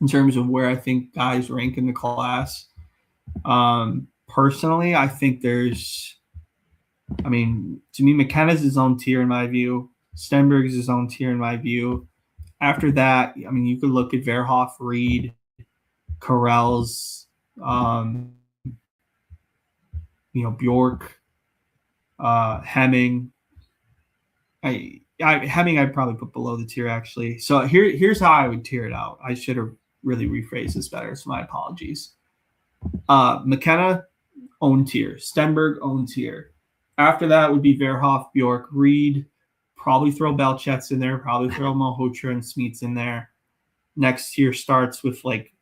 in terms of where I think guys rank in the class, personally, I think to me, McKenna's his own tier in my view. Stenberg's his own tier in my view. After that, you could look at Verhoff, Reed, Corrals, Bjork, Hemming. Hemming I'd probably put below the tier actually. So here's how I would tier it out. I should have really rephrased this better, so my apologies. McKenna, own tier. Stenberg, own tier. After that would be Verhoff, Bjork, Reed. Probably throw Belchets in there. Probably throw Malhotra and Smeets in there. next tier starts with like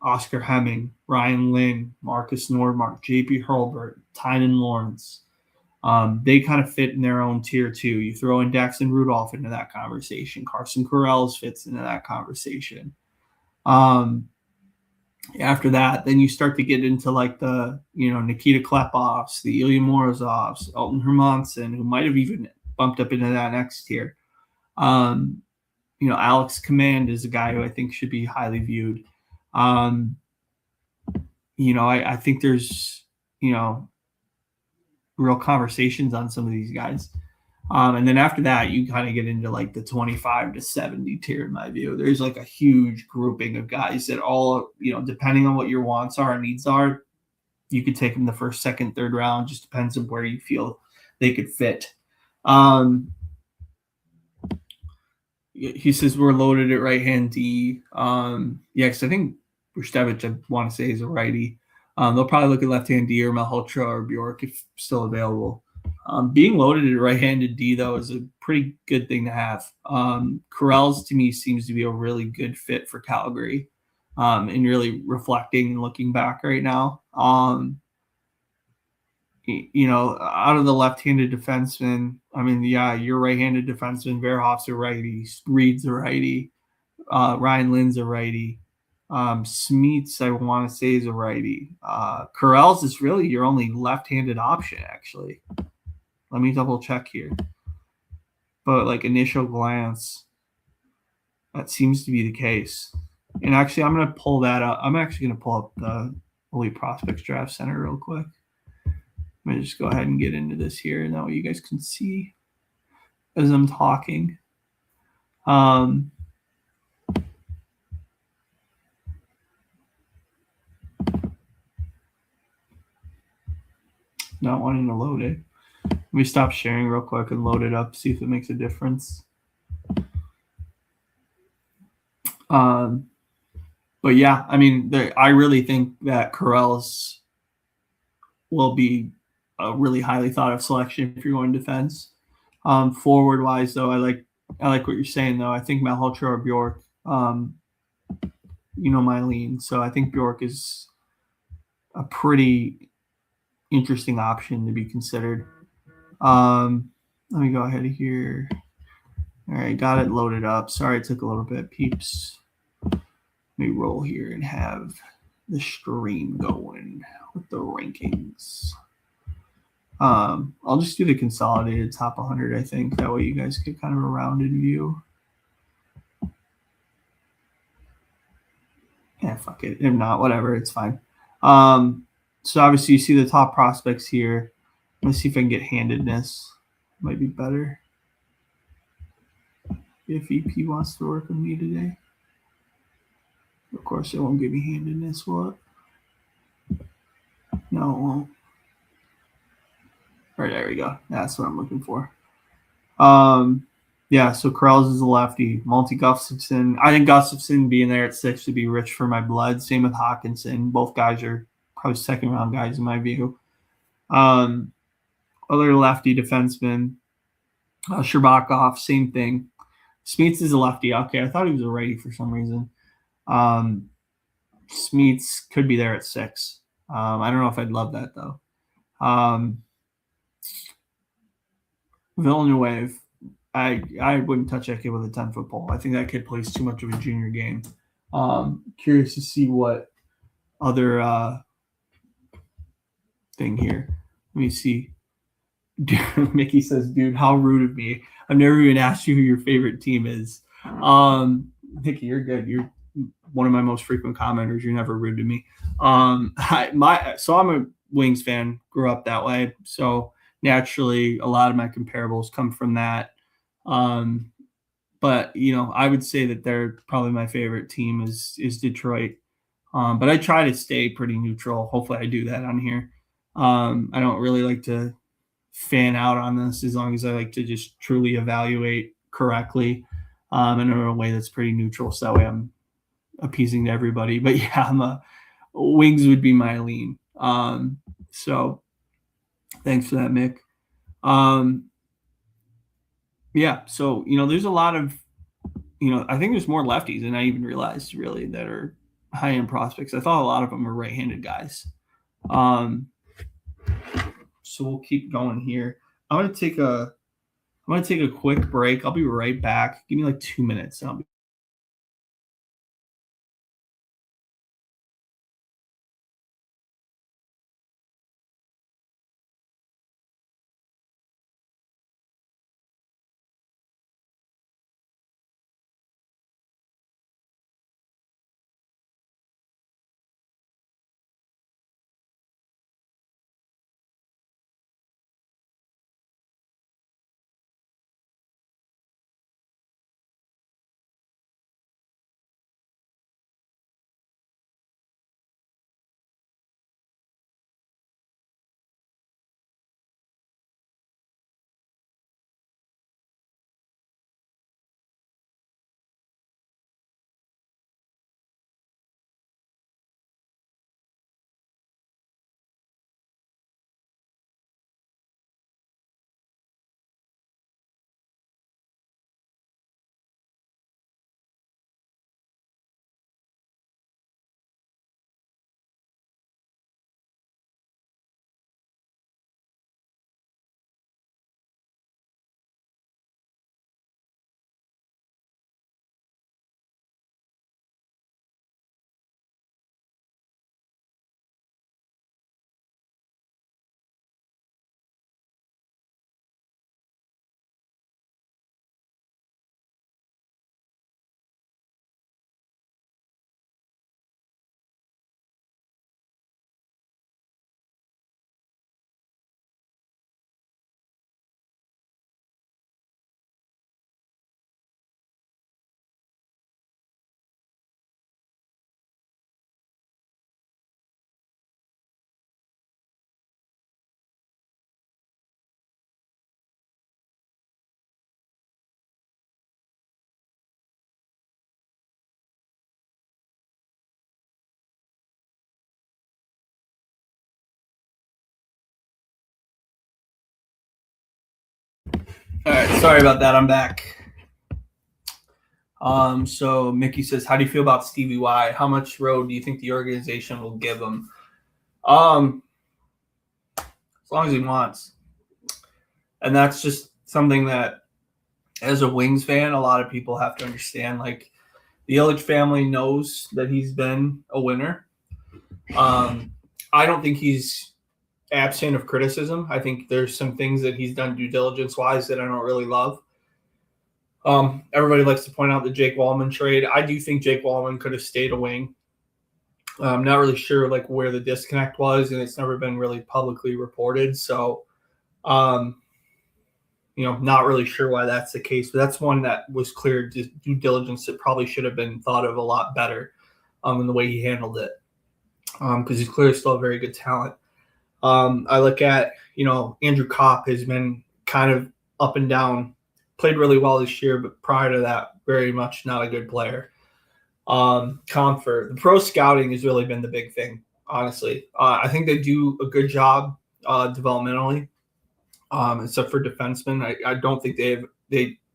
Oscar Hemming, Ryan Lynn, Marcus Nordmark, JP Hurlbert, Tynan Lawrence. They kind of fit in their own tier too. You throw in Daxton Rudolph into that conversation. Carson Corrales fits into that conversation. After that, then you start to get into like the, Nikita Klepovs, the Ilya Morozovs, Elton Hermanson, who might have even bumped up into that next tier. Alex Command is a guy who I think should be highly viewed. I think there's, real conversations on some of these guys. And then after that, you kind of get into like the 25 to 70 tier, in my view. There's like a huge grouping of guys that all, depending on what your wants are and needs are, you could take them the first, second, third round. Just depends on where you feel they could fit. He says we're loaded at right-hand D. Because I think Brustevich, I want to say, is a righty. They'll probably look at left-hand D or Malhotra or Bjork if still available. Being loaded at right-handed D, though, is a pretty good thing to have. Corrales, to me, seems to be a really good fit for Calgary, and really reflecting and looking back right now. Out of the left-handed defensemen, your right-handed defenseman, Verhoff's a righty, Reed's a righty, Ryan Lynn's a righty. Smeets, I want to say, is a righty. Corrales is really your only left-handed option, actually. Let me double check here. But like initial glance, that seems to be the case. And actually, I'm going to pull that up. I'm actually going to pull up the Elite Prospects Draft Center real quick. I'm going to just go ahead and get into this here, and that way you guys can see as I'm talking. Not wanting to load it. Let me stop sharing real quick and load it up, see if it makes a difference. But yeah, I really think that Corrales will be a really highly thought of selection if you're going defense. Forward wise, though, I like what you're saying, though. I think Malhotra or Bjork, my lean. So I think Bjork is a pretty interesting option to be considered. Let me go ahead here. All right, got it loaded up. Sorry, it took a little bit, peeps. Let me roll here and have the stream going with the rankings. I'll just do the consolidated top 100, I think. That way you guys get kind of a rounded view. Yeah, fuck it. If not, whatever, it's fine. So obviously you see the top prospects here. Let's see if I can get handedness. Might be better. If EP wants to work with me today. Of course, it won't give me handedness. What? No, it won't. All right, there we go. That's what I'm looking for. Yeah, so Corrales is a lefty. Monty Gustafson. I think Gustafson being there at 6 would be rich for my blood. Same with Hawkinson. Both guys are probably second-round guys in my view. Other lefty defenseman. Sherbakov, same thing. Smeets is a lefty. Okay, I thought he was a righty for some reason. Smeets could be there at 6. I don't know if I'd love that, though. Villeneuve, I wouldn't touch that kid with a 10-foot pole. I think that kid plays too much of a junior game. Curious to see what other thing here. Let me see. Mickey says, dude, how rude of me. I've never even asked you who your favorite team is. Mickey, you're good. You're one of my most frequent commenters. You're never rude to me. So I'm a Wings fan, grew up that way. So naturally, a lot of my comparables come from that. But, I would say that they're probably my favorite team is Detroit. But I try to stay pretty neutral. Hopefully I do that on here. I don't really like to fan out on this as long as I like to just truly evaluate correctly in a way that's pretty neutral. So that way I'm appeasing to everybody. But yeah, Wings would be my lean. So thanks for that, Mick. Yeah, so there's a lot of I think there's more lefties than I even realized really that are high-end prospects. I thought a lot of them were right-handed guys. So we'll keep going here. I'm gonna take a quick break. I'll be right back. Give me like 2 minutes. And I'll be all right. Sorry about that. I'm back. So Mickey says, how do you feel about Stevie Y? How much road do you think the organization will give him? As long as he wants. And that's just something that, as a Wings fan, a lot of people have to understand. Like, the Ilitch family knows that he's been a winner. I don't think he's absent of criticism. I think there's some things that he's done due diligence-wise that I don't really love. Everybody likes to point out the Jake Wallman trade. I do think Jake Wallman could have stayed a Wing. I'm not really sure like where the disconnect was, and it's never been really publicly reported. So, not really sure why that's the case. But that's one that was clear due diligence that probably should have been thought of a lot better in the way he handled it, because he's clearly still a very good talent. I look at, Andrew Kopp has been kind of up and down. Played really well this year, but prior to that, very much not a good player. Comfort. The pro scouting has really been the big thing, honestly. I think they do a good job developmentally, except for defensemen. I don't think they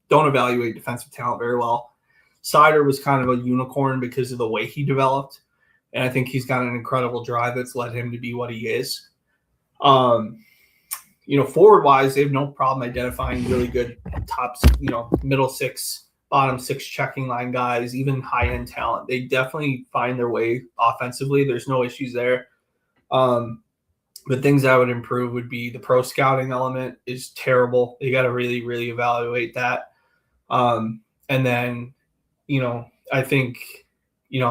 don't evaluate defensive talent very well. Sider was kind of a unicorn because of the way he developed, and I think he's got an incredible drive that's led him to be what he is. Forward-wise, they have no problem identifying really good tops, middle six, bottom six checking line guys, even high-end talent. They definitely find their way offensively. There's no issues there. But things I would improve would be the pro scouting element is terrible. You got to really, really evaluate that. And then, I think,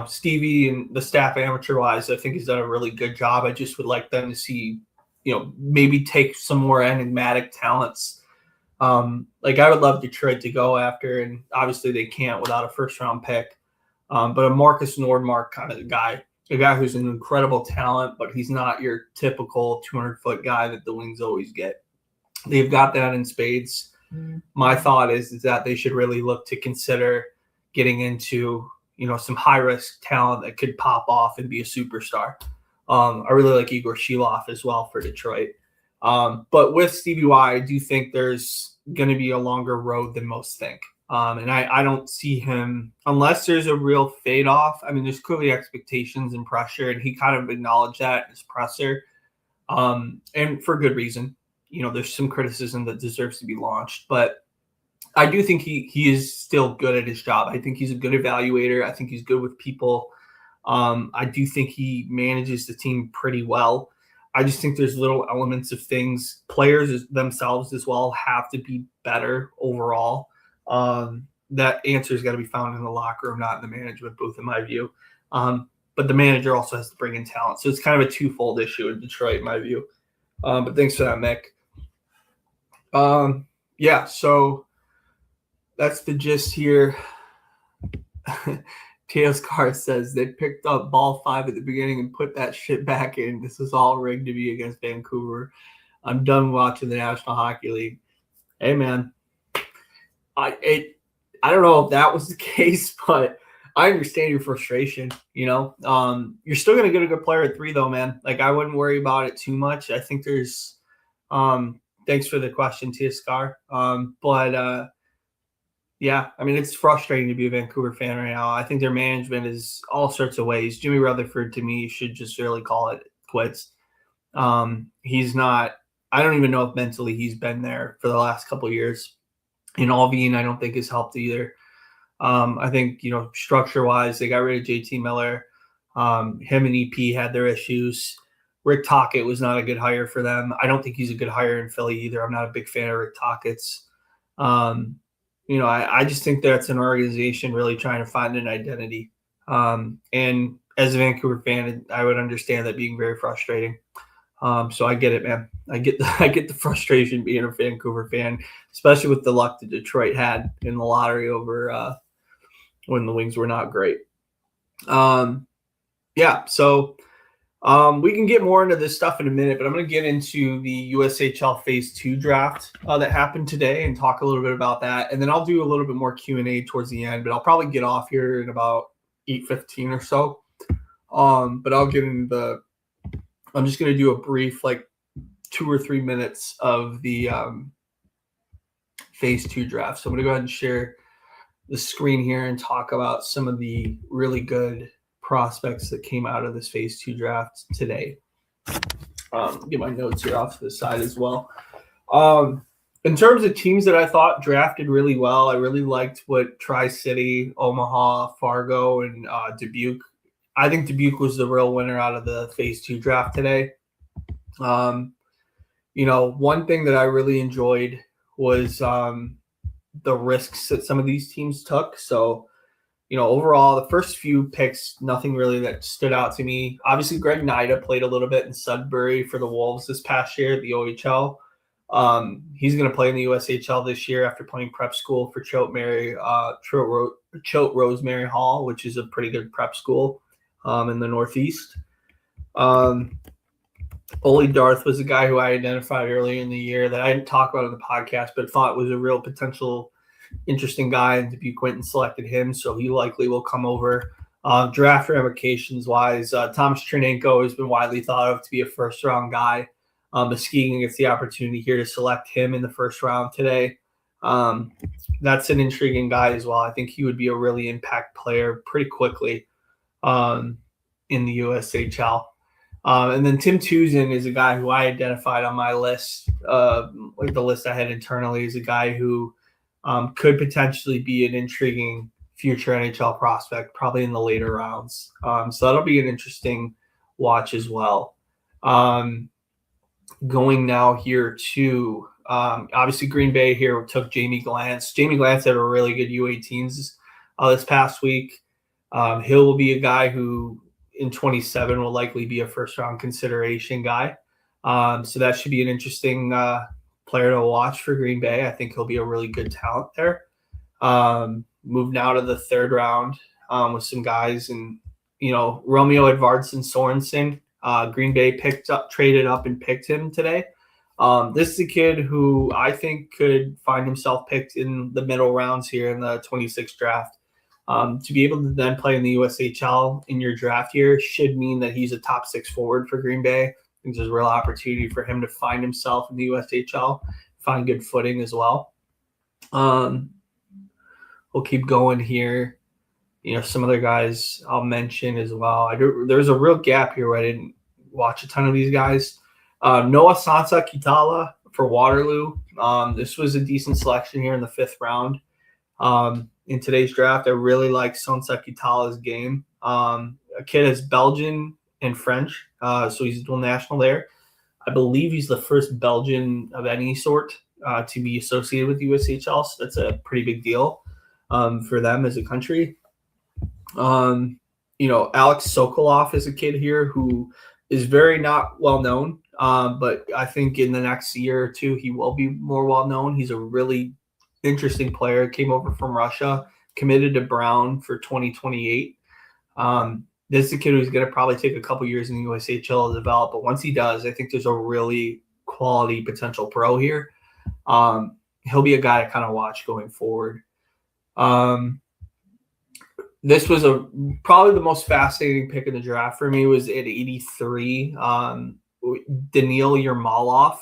Stevie and the staff amateur-wise, I think he's done a really good job. I just would like them to see, maybe take some more enigmatic talents. I would love Detroit to go after, and obviously they can't without a first-round pick. But a Marcus Nordmark kind of guy, a guy who's an incredible talent, but he's not your typical 200-foot guy that the Wings always get. They've got that in spades. My thought is that they should really look to consider getting into, some high-risk talent that could pop off and be a superstar. I really like Igor Shilov as well for Detroit. But with Stevie Y, I do think there's going to be a longer road than most think. And I don't see him, unless there's a real fade off. I mean, there's clearly expectations and pressure, and he kind of acknowledged that in his presser, and for good reason. There's some criticism that deserves to be launched, but I do think he is still good at his job. I think he's a good evaluator. I think he's good with people. I do think he manages the team pretty well. I just think there's little elements of things. Players themselves as well have to be better overall. That answer's got to be found in the locker room, not in the management booth, in my view. But the manager also has to bring in talent. So it's kind of a twofold issue in Detroit, in my view. But thanks for that, Mick. Yeah, so that's the gist here. Teos Carr says they picked up ball 5 at the beginning and put that shit back in. This is all rigged to be against Vancouver. I'm done watching the National Hockey League. Hey, man. I don't know if that was the case, but I understand your frustration. You're still going to get a good player at 3, though, man. Like, I wouldn't worry about it too much. I think there's thanks for the question, Teos Carr. Yeah, I mean, it's frustrating to be a Vancouver fan right now. I think their management is all sorts of ways. Jimmy Rutherford, to me, should just really call it quits. He's not – I don't even know if mentally he's been there for the last couple of years. And Alvin, I don't think has helped either. I think, structure-wise, they got rid of JT Miller. Him and EP had their issues. Rick Tocchet was not a good hire for them. I don't think he's a good hire in Philly either. I'm not a big fan of Rick Tocchett's. I just think that's an organization really trying to find an identity. And as a Vancouver fan, I would understand that being very frustrating. So I get it, man. I get the frustration being a Vancouver fan, especially with the luck that Detroit had in the lottery over when the Wings were not great. So we can get more into this stuff in a minute, but I'm going to get into the USHL Phase 2 draft that happened today and talk a little bit about that. And then I'll do a little bit more Q&A towards the end, but I'll probably get off here in about 8:15 or so. But I'll get into I'm just going to do a brief, 2 or 3 minutes of the Phase 2 draft. So I'm going to go ahead and share the screen here and talk about some of the really good prospects that came out of this Phase 2 draft today. Get my notes here off to the side as well. In terms of teams that I thought drafted really well, I really liked what Tri-City, Omaha, Fargo, and Dubuque. I think Dubuque was the real winner out of the Phase 2 draft today. One thing that I really enjoyed was the risks that some of these teams took. So, overall, the first few picks, nothing really that stood out to me. Obviously, Greg Nida played a little bit in Sudbury for the Wolves this past year at the OHL. He's going to play in the USHL this year after playing prep school for Choate Rosemary Hall, which is a pretty good prep school in the Northeast. Ole Darth was a guy who I identified earlier in the year that I didn't talk about in the podcast, but thought was a real potential interesting guy, and Dubuque Quinton selected him, so he likely will come over. Draft ramifications-wise, Thomas Chernenko has been widely thought of to be a first-round guy. Muskegon gets the opportunity here to select him in the first round today. That's an intriguing guy as well. I think he would be a really impact player pretty quickly in the USHL. And then Tim Tuzin is a guy who I identified on my list, the list I had internally, is a guy who could potentially be an intriguing future NHL prospect, probably in the later rounds. So that'll be an interesting watch as well. Going now here to obviously Green Bay here took Jamie Glantz. Jamie Glantz had a really good U18s this past week. Hill will be a guy who in 27 will likely be a first-round consideration guy. So that should be an interesting player to watch for Green Bay. I think he'll be a really good talent there. Move now to the third round with some guys, and Romeo Edvardson Sorensen. Green Bay traded up and picked him today. This is a kid who I think could find himself picked in the middle rounds here in the 26th draft. To be able to then play in the USHL in your draft year should mean that he's a top 6 forward for Green Bay. I think there's a real opportunity for him to find himself in the USHL, find good footing as well. We'll keep going here. Some other guys I'll mention as well. There's a real gap here where I didn't watch a ton of these guys. Noah Sansa Kitala for Waterloo. This was a decent selection here in the 5th round. In today's draft, I really like Sansa Kitala's game. A kid is Belgian and French, so he's a dual national there. I believe he's the first Belgian of any sort to be associated with USHL, so that's a pretty big deal for them as a country. Alex Sokolov is a kid here who is very not well known, but I think in the next year or two he will be more well known. He's a really interesting player. Came over from Russia, committed to Brown for 2028. This is a kid who's going to probably take a couple years in the USHL to develop, but once he does, I think there's a really quality potential pro here. He'll be a guy to kind of watch going forward. This was probably the most fascinating pick in the draft for me. Was at 83, Daniil Yermolov.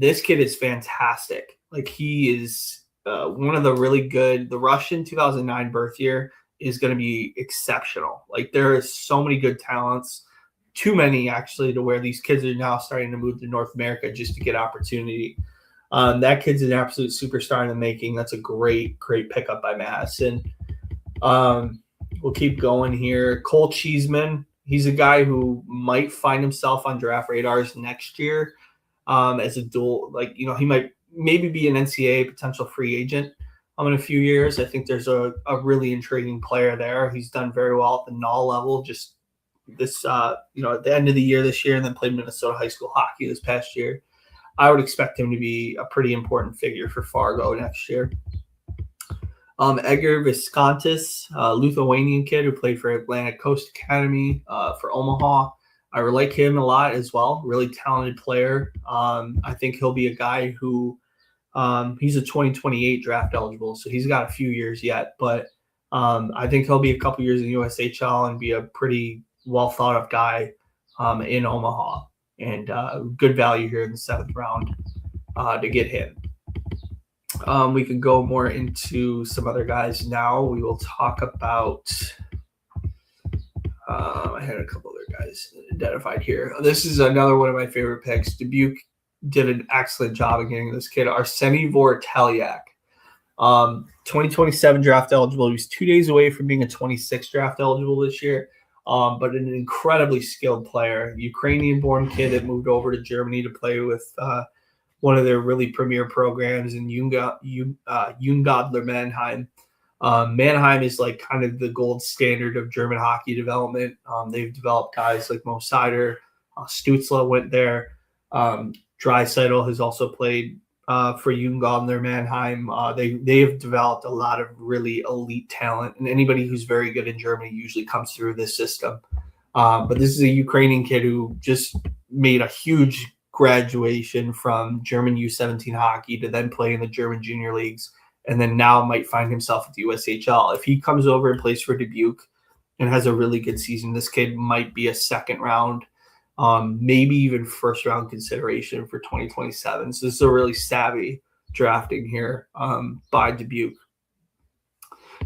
This kid is fantastic. Like, he is one of the really good. The Russian 2009 birth year is going to be exceptional. Like, there are so many good talents, too many actually, to where these kids are now starting to move to North America just to get opportunity. That kid's an absolute superstar in the making. That's a great pickup by Madison. We'll keep going here. Cole Cheeseman. He's a guy who might find himself on draft radars next year as a dual. He might maybe be an NCAA potential free agent in a few years. I think there's a really intriguing player there. He's done very well at the NAL level. Just this, at the end of the year this year, and then played Minnesota high school hockey this past year. I would expect him to be a pretty important figure for Fargo next year. Edgar Viscontis, Lithuanian kid who played for Atlantic Coast Academy for Omaha. I like him a lot as well. Really talented player. I think he'll be a guy who he's a 2028 draft eligible, so he's got a few years yet. But I think he'll be a couple years in USHL and be a pretty well thought of guy in Omaha. And good value here in the 7th round to get him. We can go more into some other guys now. We will talk about I had a couple other guys identified here. This is another one of my favorite picks. Dubuque did an excellent job of getting this kid, Arseny Voroteliak. 2027 draft eligible. He was 2 days away from being a 26 draft eligible this year. But an incredibly skilled player, Ukrainian-born kid that moved over to Germany to play with one of their really premier programs in Jungadler Mannheim. Mannheim is like kind of the gold standard of German hockey development. They've developed guys like Mo Seider, Stutzla went there. Draisaitl has also played for Jungadler Mannheim. They have developed a lot of really elite talent, and anybody who's very good in Germany usually comes through this system. But this is a Ukrainian kid who just made a huge graduation from German U17 hockey to then play in the German junior leagues, and then now might find himself at the USHL. If he comes over and plays for Dubuque and has a really good season, this kid might be a 2nd round, maybe even 1st round consideration for 2027. So this is a really savvy drafting here by Dubuque.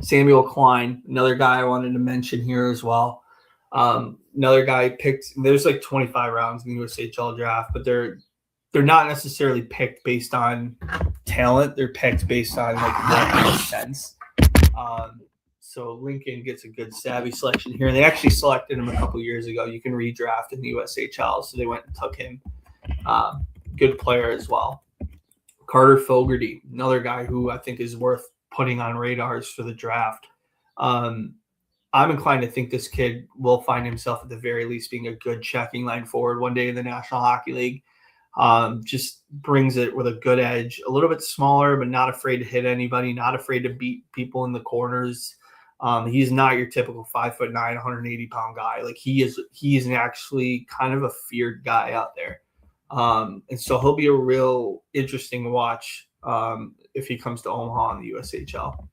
Samuel Klein, another guy I wanted to mention here as well. Another guy picked. There's like 25 rounds in the USHL draft, but they're not necessarily picked based on talent. They're picked based on like what makes sense. So Lincoln gets a good savvy selection here. They actually selected him a couple years ago. You can redraft in the USHL, so they went and took him. Good player as well. Carter Fogarty, another guy who I think is worth putting on radars for the draft. I'm inclined to think this kid will find himself at the very least being a good checking line forward one day in the National Hockey League. Just brings it with a good edge, a little bit smaller, but not afraid to hit anybody, not afraid to beat people in the corners. He's not your typical 5'9", 180-pound guy. Like he is actually kind of a feared guy out there. And so he'll be a real interesting watch if he comes to Omaha in the USHL.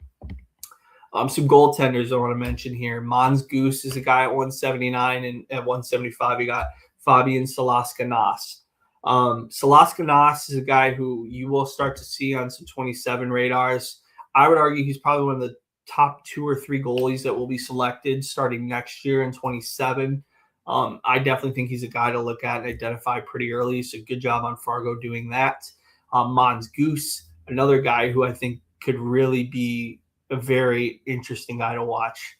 Some goaltenders I want to mention here. Mons Goose is a guy at 179, and at 175 you got Fabian Salaskanas. Salaskanas is a guy who you will start to see on some 27 radars. I would argue he's probably one of the top 2 or 3 goalies that will be selected starting next year in 27. I definitely think he's a guy to look at and identify pretty early. So good job on Fargo doing that. Mons Goose, another guy who I think could really be a very interesting guy to watch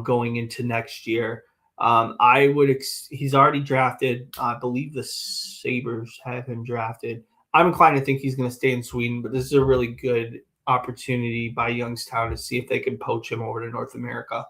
going into next year. He's already drafted. I believe the Sabres have him drafted. I'm inclined to think he's going to stay in Sweden, but this is a really good opportunity by Youngstown to see if they can poach him over to North America.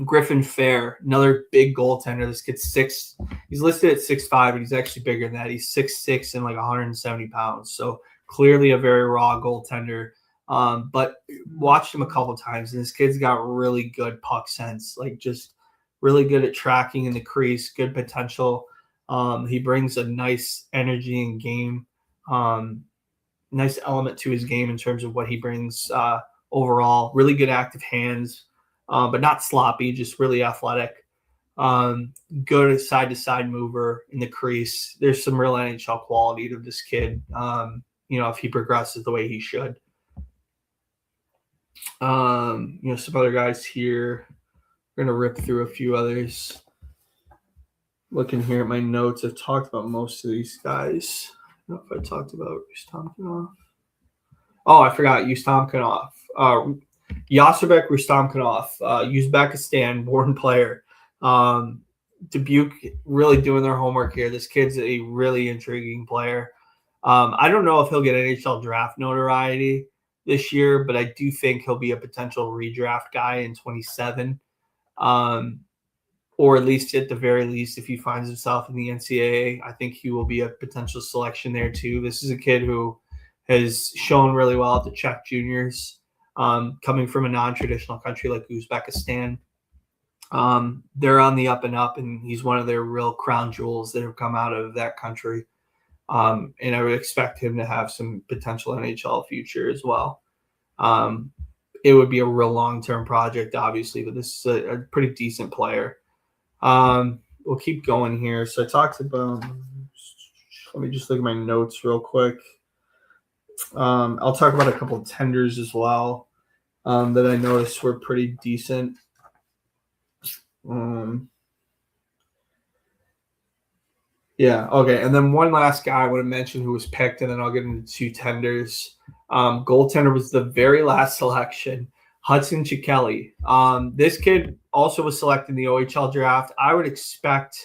Griffin Fair, another big goaltender. This kid's 6. He's listed at 6'5", but he's actually bigger than that. He's 6'6" and like 170 pounds. So clearly a very raw goaltender. But watched him a couple times, and this kid's got really good puck sense, like just really good at tracking in the crease, good potential. He brings a nice energy and game, nice element to his game in terms of what he brings overall. Really good active hands, but not sloppy, just really athletic. Good side-to-side mover in the crease. There's some real NHL quality to this kid, if he progresses the way he should. Some other guys here. We're going to rip through a few others. Looking here at my notes, I've talked about most of these guys. I don't know if I talked about Rustamkinov. Oh, I forgot Rustamkinov. Yasserbek Rustamkinov, Uzbekistan born player. Dubuque really doing their homework here. This kid's a really intriguing player. I don't know if he'll get NHL draft notoriety this year, but I do think he'll be a potential redraft guy in 27. Or at least at the very least, if he finds himself in the NCAA, I think he will be a potential selection there too. This is a kid who has shown really well at the Czech juniors, coming from a non-traditional country like Uzbekistan. They're on the up and up, and he's one of their real crown jewels that have come out of that country. And I would expect him to have some potential NHL future as well. It would be a real long-term project, obviously, but this is a pretty decent player. We'll keep going here. So I talked about, let me just look at my notes real quick. I'll talk about a couple of tenders as well that I noticed were pretty decent. Yeah, okay. And then one last guy I want to mention who was picked, and then I'll get into 2 tenders. Goaltender was the very last selection, Hudson Chikeli. This kid also was selected in the OHL draft. I would expect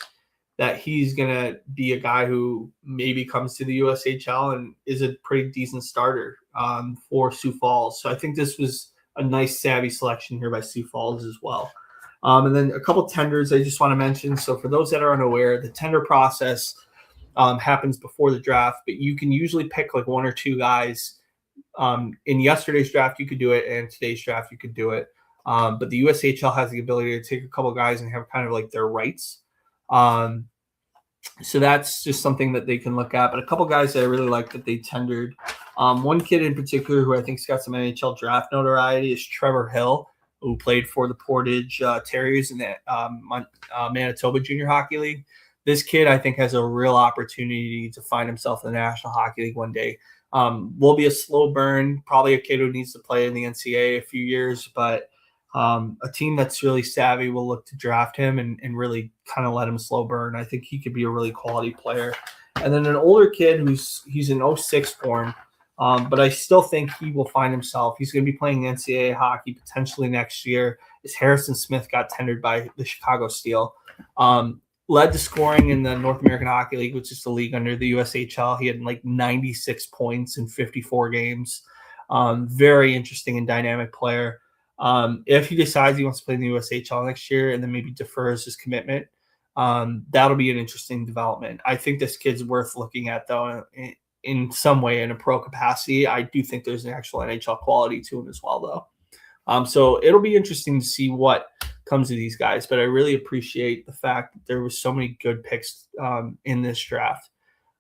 that he's going to be a guy who maybe comes to the USHL and is a pretty decent starter for Sioux Falls. So I think this was a nice, savvy selection here by Sioux Falls as well. And then a couple tenders I just want to mention. So for those that are unaware, the tender process happens before the draft, but you can usually pick like 1 or 2 guys. In yesterday's draft, you could do it, and today's draft, you could do it. But the USHL has the ability to take a couple guys and have kind of like their rights. So that's just something that they can look at. But a couple guys that I really like that they tendered. One kid in particular who I think's got some NHL draft notoriety is Trevor Hill, who played for the Portage Terriers in the Manitoba Junior Hockey League. This kid, I think, has a real opportunity to find himself in the National Hockey League one day. Will be a slow burn, probably a kid who needs to play in the NCAA a few years, but a team that's really savvy will look to draft him and really kind of let him slow burn. I think he could be a really quality player. And then an older kid he's an 06 born, but I still think he will find himself. He's going to be playing NCAA hockey potentially next year. Is Harrison Smith got tendered by the Chicago Steel. Led the scoring in the North American Hockey League, which is the league under the USHL. He had like 96 points in 54 games. Very interesting and dynamic player. If he decides he wants to play in the USHL next year and then maybe defers his commitment, that'll be an interesting development. I think this kid's worth looking at, though, in some way in a pro capacity. I do think there's an actual NHL quality to him as well, though. So it'll be interesting to see what comes to these guys, but I really appreciate the fact that there was so many good picks in this draft.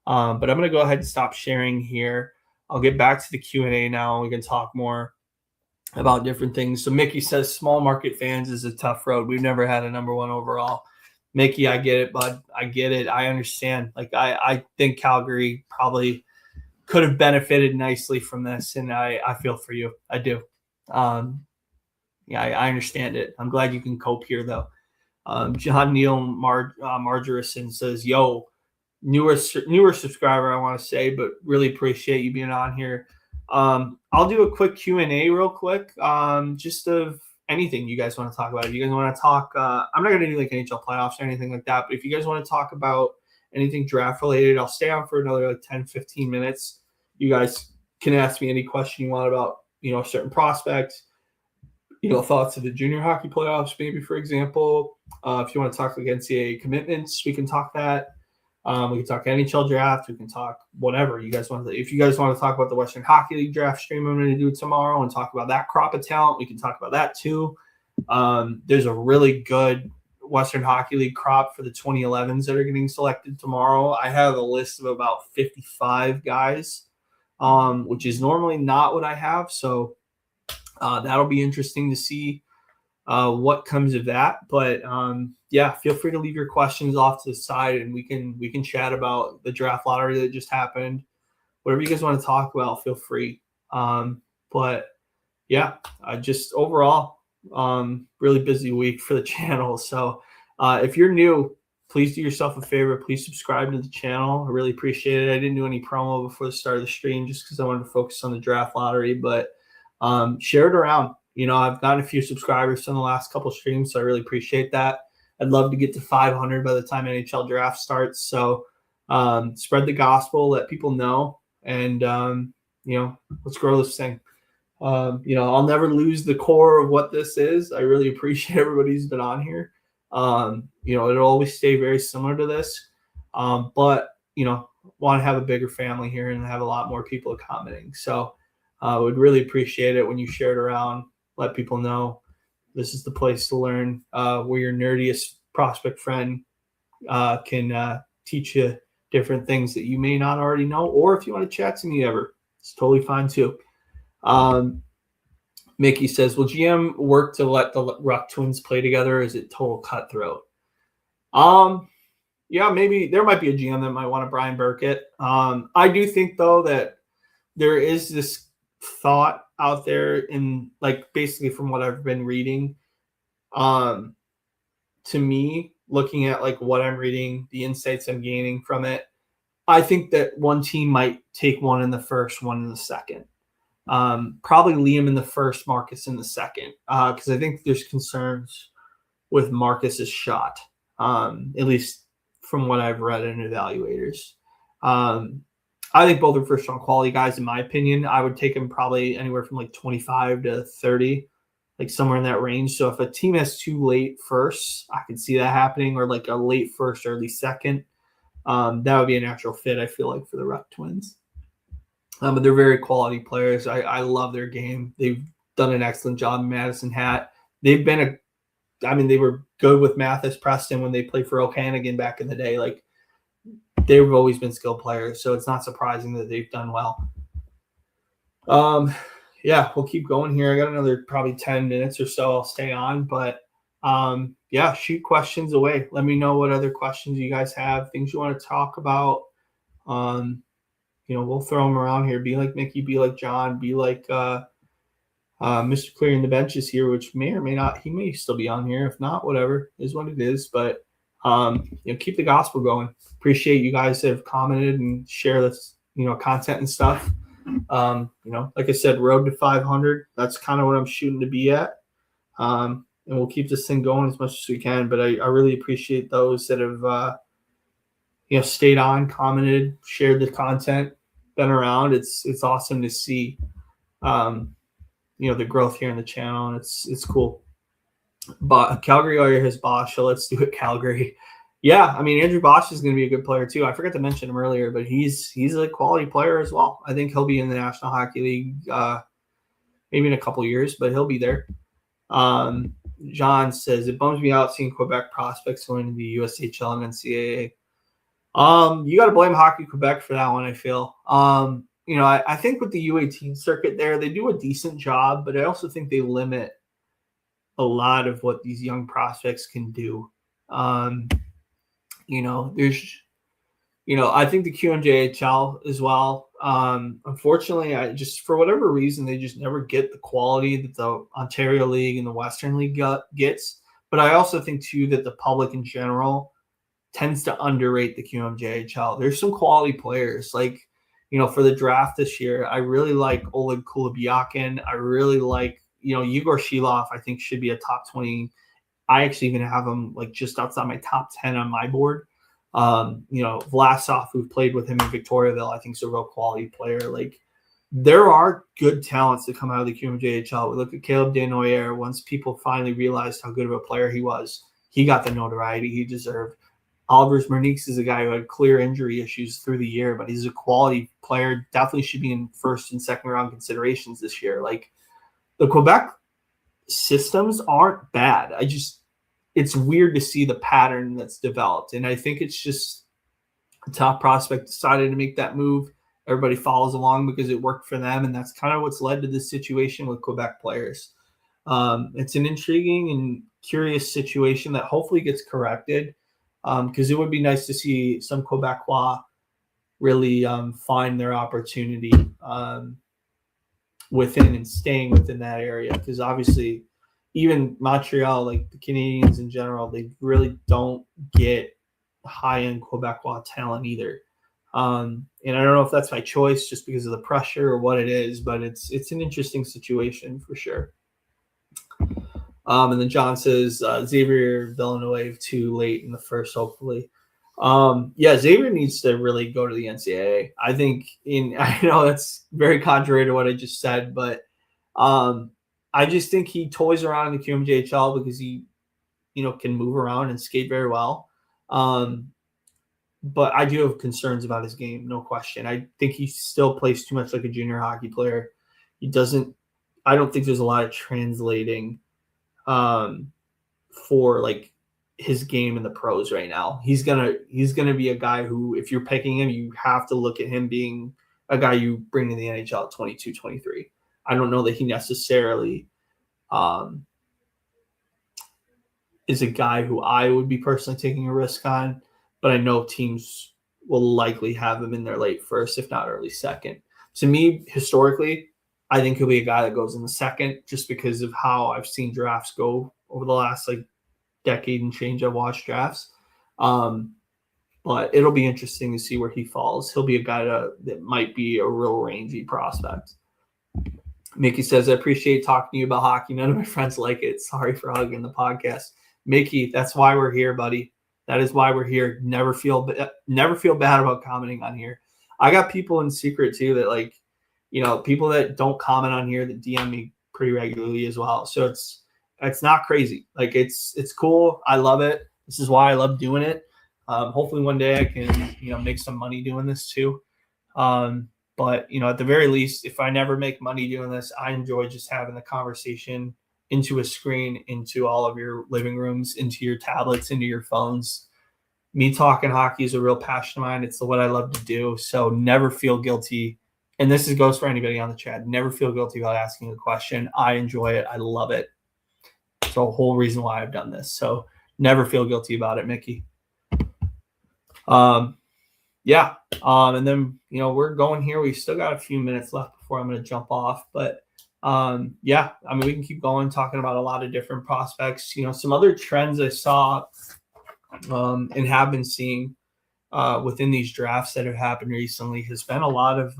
But I'm going to go ahead and stop sharing here. I'll get back to the Q&A now, and we can talk more about different things. So Mickey says small market fans is a tough road. We've never had a number 1 overall. Mickey, I get it, bud. I get it. I understand. Like I think Calgary probably could have benefited nicely from this, and I feel for you. I do. I understand it. I'm glad you can cope here, though. John Neal Margerison says, yo, newer subscriber, I want to say, but really appreciate you being on here. I'll do a quick Q&A real quick, just of anything you guys want to talk about. If you guys want to talk, I'm not going to do like NHL playoffs or anything like that, but if you guys want to talk about anything draft related, I'll stay on for another like 10, 15 minutes. You guys can ask me any question you want about, a certain prospect, thoughts of the junior hockey playoffs, maybe, for example. If you want to talk like NCAA commitments, we can talk that. We can talk NHL draft. We can talk whatever you guys want to. If you guys want to talk about the Western Hockey League draft stream I'm going to do tomorrow and talk about that crop of talent, we can talk about that too. There's a really good Western Hockey League crop for the 2011s that are getting selected tomorrow. I have a list of about 55 guys, which is normally not what I have. So that'll be interesting to see what comes of that. But feel free to leave your questions off to the side, and we can chat about the draft lottery that just happened. Whatever you guys want to talk about, feel free. Just overall, really busy week for the channel. So if you're new, please do yourself a favor. Please subscribe to the channel. I really appreciate it. I didn't do any promo before the start of the stream just because I wanted to focus on the draft lottery, but share it around. I've gotten a few subscribers in the last couple streams, so I really appreciate that. I'd love to get to 500 by the time NHL draft starts. So spread the gospel, let people know, and let's grow this thing. I'll never lose the core of what this is. I really appreciate everybody who's been on here. It'll always stay very similar to this, but want to have a bigger family here and have a lot more people commenting. So would really appreciate it when you share it around. Let people know this is the place to learn, where your nerdiest prospect friend can teach you different things that you may not already know, or if you want to chat to me ever, it's totally fine too. Mickey says, will GM work to let the Ruck twins play together, or is it total cutthroat? Maybe there might be a GM that might want to Brian Burkett. I do think, though, that there is this thought out there in, like, basically from what I've been reading, to me, looking at like what I'm reading, the insights I'm gaining from it, I think that one team might take one in the first, one in the second. Probably Liam in the first, Marcus in the second, because I think there's concerns with Marcus's shot, at least from what I've read in evaluators. I think both are first-round quality guys, in my opinion. I would take them probably anywhere from like 25 to 30, like somewhere in that range. So if a team has two late firsts, I could see that happening, or like a late first, early second. That would be a natural fit, I feel like, for the Ruck twins. But they're very quality players. I love their game. They've done an excellent job in Madison Hat. They've been they were good with Mathis Preston when they played for Okanagan back in the day. Like, they've always been skilled players, so it's not surprising that they've done well. We'll keep going here. I got another probably 10 minutes or so. I'll stay on, but shoot questions away. Let me know what other questions you guys have, things you want to talk about. We'll throw them around here. Be like Mickey, be like John, be like Mr. Clearing the Benches here, which may or may not, he may still be on here. If not, whatever, is what it is. But keep the gospel going. Appreciate you guys that have commented and share this, content and stuff. Like I said, road to 500. That's kind of what I'm shooting to be at. And we'll keep this thing going as much as we can. But I really appreciate those that have, stayed on, commented, shared the content, been around. It's awesome to see, the growth here in the channel, and it's cool. But Calgary already has Bosch, so let's do it, Calgary. Yeah, Andrew Bosch is going to be a good player too. I forgot to mention him earlier, but he's a quality player as well. I think he'll be in the National Hockey League maybe in a couple years, but he'll be there. John says, it bums me out seeing Quebec prospects going to the USHL and NCAA. You got to blame Hockey Quebec for that one, I feel. I think with the U18 circuit there, they do a decent job, but I also think they limit a lot of what these young prospects can do. There's, I think the QMJHL as well. Unfortunately, I just, for whatever reason, they just never get the quality that the Ontario League and the Western League gets. But I also think too that the public in general tends to underrate the QMJHL. There's some quality players, like, for the draft this year. I really like Oleg Kulobyakin. I really like, Yegor Shilov. I think should be a top 20. I actually even have him like just outside my top 10 on my board. Vlasov, who played with him in Victoriaville, I think is a real quality player. Like, there are good talents that come out of the QMJHL. We look at Caleb Desnoyers. Once people finally realized how good of a player he was, he got the notoriety he deserved. Oliver Smirnieks is a guy who had clear injury issues through the year, but he's a quality player. Definitely should be in first and second round considerations this year. Like, the Quebec systems aren't bad. It's weird to see the pattern that's developed. And I think it's just a top prospect decided to make that move. Everybody follows along because it worked for them. And that's kind of what's led to this situation with Quebec players. It's an intriguing and curious situation that hopefully gets corrected, because it would be nice to see some Quebecois really find their opportunity within and staying within that area. Because obviously, even Montreal, like the Canadians in general, they really don't get high-end Quebecois talent either. And I don't know if that's by choice, just because of the pressure or what it is, but it's an interesting situation for sure. And then John says Xavier Villeneuve too late in the first, hopefully. Xavier needs to really go to the NCAA. I know that's very contrary to what I just said, but I just think he toys around in the QMJHL because he, can move around and skate very well. But I do have concerns about his game, no question. I think he still plays too much like a junior hockey player. I don't think there's a lot of translating for like his game in the pros right now. He's gonna be a guy who, if you're picking him, you have to look at him being a guy you bring in the NHL at 22, 23. I don't know that he necessarily is a guy who I would be personally taking a risk on, but I know teams will likely have him in their late first, if not early second. To me, historically, I think he'll be a guy that goes in the second, just because of how I've seen drafts go over the last decade and change. I've watched drafts. But it'll be interesting to see where he falls. He'll be a guy that might be a real rangy prospect. Mickey says, I appreciate talking to you about hockey. None of my friends like it. Sorry for hugging the podcast. Mickey, that's why we're here, buddy. That is why we're here. Never feel bad about commenting on here. I got people in secret too that people that don't comment on here that DM me pretty regularly as well. So it's not crazy. It's cool. I love it. This is why I love doing it. Hopefully one day I can, make some money doing this too. But at the very least, if I never make money doing this, I enjoy just having the conversation into a screen, into all of your living rooms, into your tablets, into your phones. Me talking hockey is a real passion of mine. It's what I love to do. So never feel guilty. And this goes for anybody on the chat. Never feel guilty about asking a question. I enjoy it. I love it. It's the whole reason why I've done this. So never feel guilty about it, Mickey. And then, we're going here. We still got a few minutes left before I'm going to jump off, but we can keep going, talking about a lot of different prospects. Some other trends I saw and have been seeing within these drafts that have happened recently has been a lot of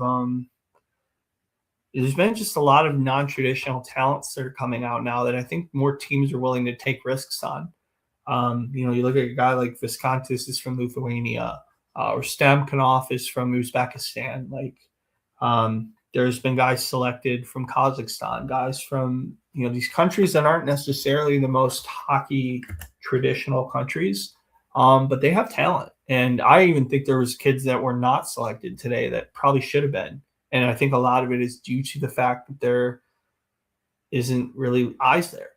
there's been just a lot of non-traditional talents that are coming out now that I think more teams are willing to take risks on. You look at a guy like Viscontis is from Lithuania, or Stamkhanov is from Uzbekistan. There's been guys selected from Kazakhstan, guys from these countries that aren't necessarily the most hockey traditional countries, but they have talent. And I even think there was kids that were not selected today that probably should have been. And I think a lot of it is due to the fact that there isn't really eyes there.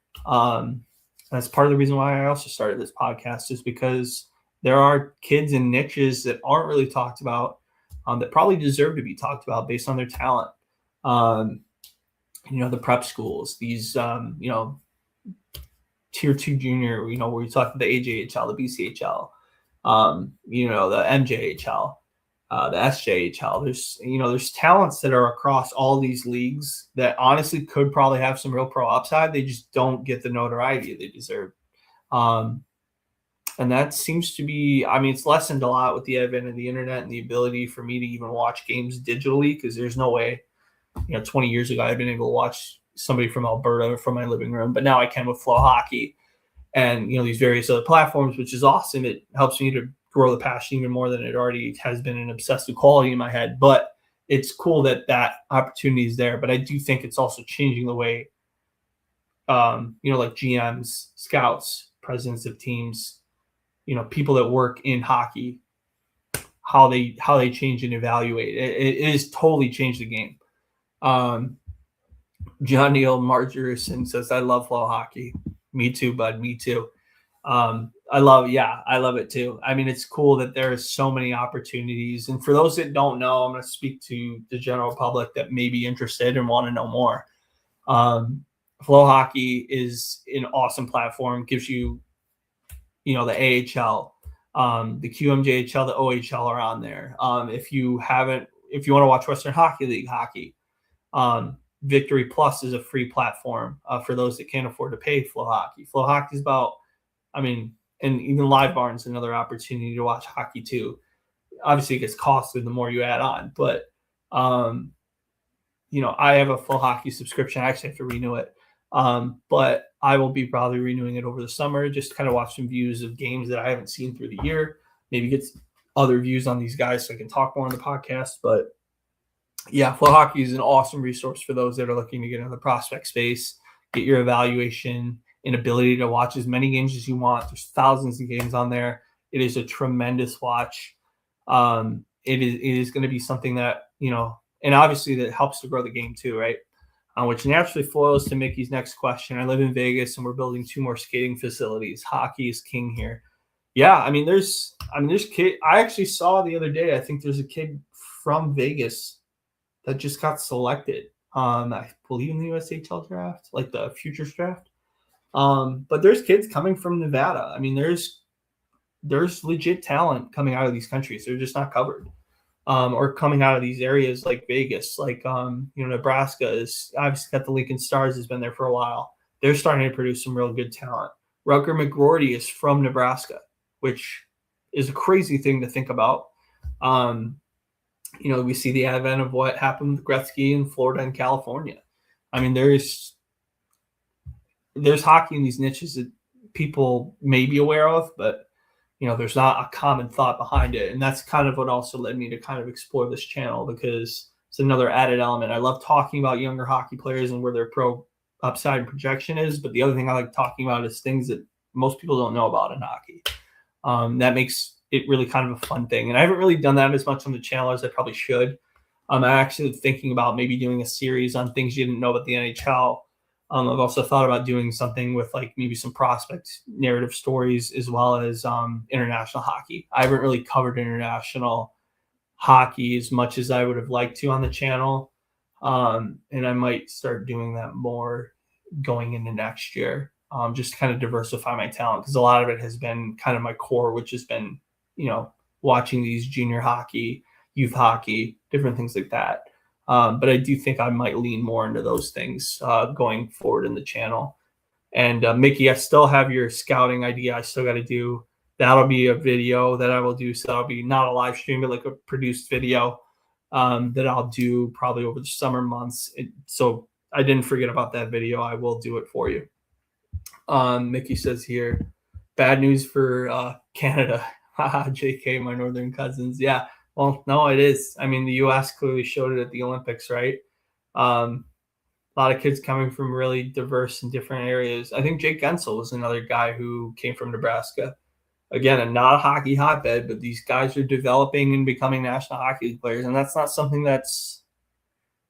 That's part of the reason why I also started this podcast, is because there are kids in niches that aren't really talked about, that probably deserve to be talked about based on their talent. The prep schools, these, tier 2 junior, where you talk about the AJHL, the BCHL, the MJHL. the SJHL. There's talents that are across all these leagues that honestly could probably have some real pro upside. They just don't get the notoriety they deserve. And that seems to be, I mean, it's lessened a lot with the advent of the internet and the ability for me to even watch games digitally, because there's no way, 20 years ago, I'd been able to watch somebody from Alberta from my living room, but now I can with Flow Hockey and, these various other platforms, which is awesome. It helps me to grow the passion even more than it already has been an obsessive quality in my head. But it's cool that opportunity is there. But I do think it's also changing the way, like GMs, scouts, presidents of teams, people that work in hockey, how they change and evaluate. It has totally changed the game. John Neal Margerson says, I love Flow Hockey. Me too, bud. Me too. I love it too. I mean, it's cool that there are so many opportunities. And for those that don't know, I'm going to speak to the general public that may be interested and want to know more. Flow Hockey is an awesome platform. Gives you, the AHL, the QMJHL, the OHL are on there. If you want to watch Western Hockey League hockey, Victory Plus is a free platform for those that can't afford to pay Flow Hockey. Flow Hockey is about, and even Live Barn is another opportunity to watch hockey too. Obviously, it gets costly the more you add on, but I have a Flow Hockey subscription. I actually have to renew it, but I will be probably renewing it over the summer. Just kind of watch some views of games that I haven't seen through the year. Maybe get other views on these guys so I can talk more on the podcast. But yeah, Flow Hockey is an awesome resource for those that are looking to get into the prospect space, get your evaluation and ability to watch as many games as you want. There's thousands of games on there. It is a tremendous watch. It is going to be something that, and obviously that helps to grow the game too, right? Which naturally flows to Mickey's next question. I live in Vegas and we're building 2 more skating facilities. Hockey is king here. Yeah, there's kid. I actually saw the other day, I think there's a kid from Vegas that just got selected. I believe in the USHL draft, like the futures draft. But there's kids coming from Nevada. There's legit talent coming out of these countries. They're just not covered. Or coming out of these areas like Vegas, like Nebraska is obviously got the Lincoln Stars, has been there for a while. They're starting to produce some real good talent. Rutger McGroarty is from Nebraska, which is a crazy thing to think about. We see the advent of what happened with Gretzky in Florida and California. There's hockey in these niches that people may be aware of, but there's not a common thought behind it. And that's kind of what also led me to kind of explore this channel, because it's another added element. I love talking about younger hockey players and where their pro upside and projection is. But the other thing I like talking about is things that most people don't know about in hockey. That makes it really kind of a fun thing. And I haven't really done that as much on the channel as I probably should. I'm actually thinking about maybe doing a series on things you didn't know about the NHL. I've also thought about doing something with like maybe some prospect narrative stories as well as international hockey. I haven't really covered international hockey as much as I would have liked to on the channel. And I might start doing that more going into next year, just to kind of diversify my talent, because a lot of it has been kind of my core, which has been, watching these junior hockey, youth hockey, different things like that. But I do think I might lean more into those things going forward in the channel. And Mickey, I still have your scouting idea. I still got to do. That'll be a video that I will do. So that'll be not a live stream, but like a produced video that I'll do probably over the summer months. So I didn't forget about that video. I will do it for you. Mickey says here, bad news for Canada. JK, my northern cousins. Yeah. Well, no, it is. The U.S. clearly showed it at the Olympics, right? A lot of kids coming from really diverse and different areas. I think Jake Gensel was another guy who came from Nebraska. Again, not a hockey hotbed, but these guys are developing and becoming national hockey league players, and that's not something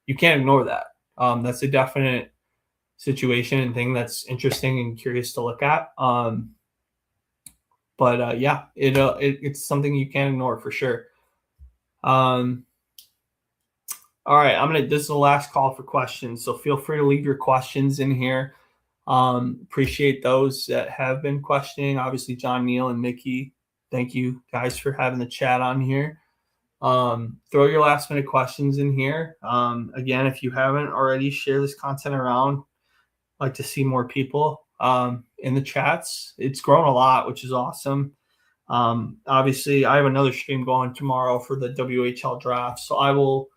you can't ignore that. That's a definite situation and thing that's interesting and curious to look at. But yeah, it's something you can't ignore for sure. All right, this is the last call for questions, so feel free to leave your questions in here. Appreciate those that have been questioning. Obviously, John Neal and Mickey, thank you guys for having the chat on here. Throw your last minute questions in here. Again, if you haven't already, share this content around. I'd like to see more people in the chats. It's grown a lot, which is awesome. Obviously, I have another stream going tomorrow for the WHL draft, so I will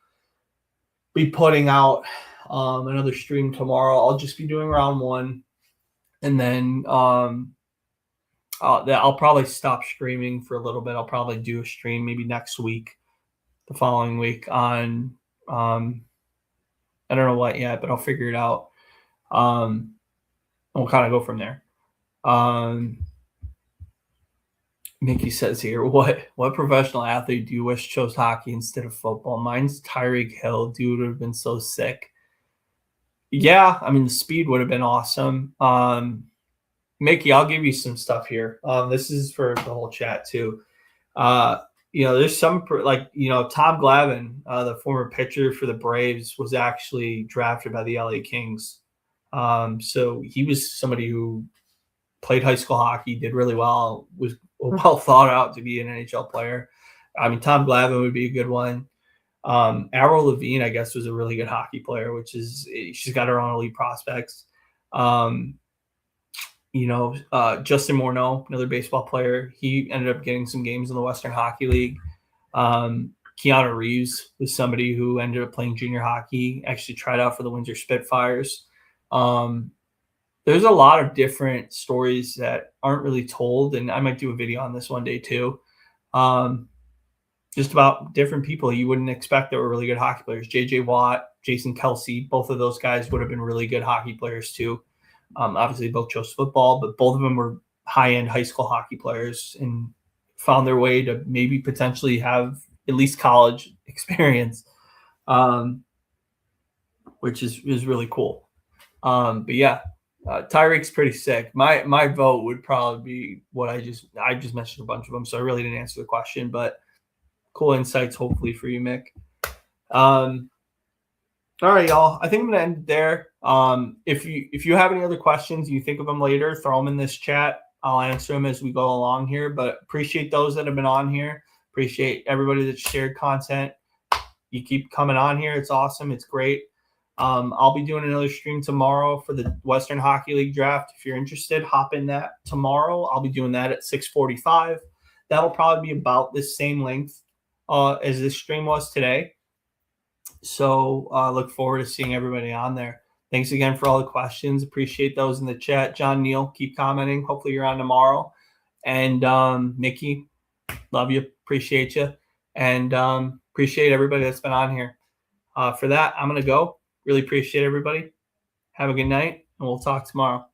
be putting out another stream tomorrow. I'll just be doing round one, and then I'll probably stop streaming for a little bit. I'll probably do a stream maybe next week, the following week on I don't know what yet, but I'll figure it out. We'll kind of go from there. Mickey says here, what professional athlete do you wish chose hockey instead of football? Mine's Tyreek Hill. Dude would have been so sick. Yeah, I mean, the speed would have been awesome. Mickey, I'll give you some stuff here. This is for the whole chat too. There's some Tom Glavine, the former pitcher for the Braves, was actually drafted by the LA Kings. So he was somebody who played high school hockey, did really well, was well thought out to be an NHL player. I mean, Tom Glavine would be a good one. Avril Lavigne, I guess, was a really good hockey player, she's got her own elite prospects. Justin Morneau, another baseball player, he ended up getting some games in the Western Hockey League. Keanu Reeves was somebody who ended up playing junior hockey, actually tried out for the Windsor Spitfires. There's a lot of different stories that aren't really told, and I might do a video on this one day too. Just about different people you wouldn't expect that were really good hockey players. J.J. Watt, Jason Kelsey, both of those guys would have been really good hockey players too. Obviously, both chose football, but both of them were high-end high school hockey players and found their way to maybe potentially have at least college experience, which is really cool. But yeah, Tyreek's pretty sick. My vote would probably be what I just mentioned a bunch of them, so I really didn't answer the question, but cool insights hopefully for you, Mick. All right, y'all. I think I'm gonna end it there. If you have any other questions, you think of them later, throw them in this chat. I'll answer them as we go along here. But appreciate those that have been on here. Appreciate everybody that shared content. You keep coming on here. It's awesome. It's great. I'll be doing another stream tomorrow for the Western Hockey League draft. If you're interested, hop in that tomorrow. I'll be doing that at 6:45. That'll probably be about the same length as this stream was today. So look forward to seeing everybody on there. Thanks again for all the questions. Appreciate those in the chat. John Neal, keep commenting. Hopefully you're on tomorrow. And Mickey, love you. Appreciate you. And appreciate everybody that's been on here. For that, I'm going to go. Really appreciate everybody. Have a good night, and we'll talk tomorrow.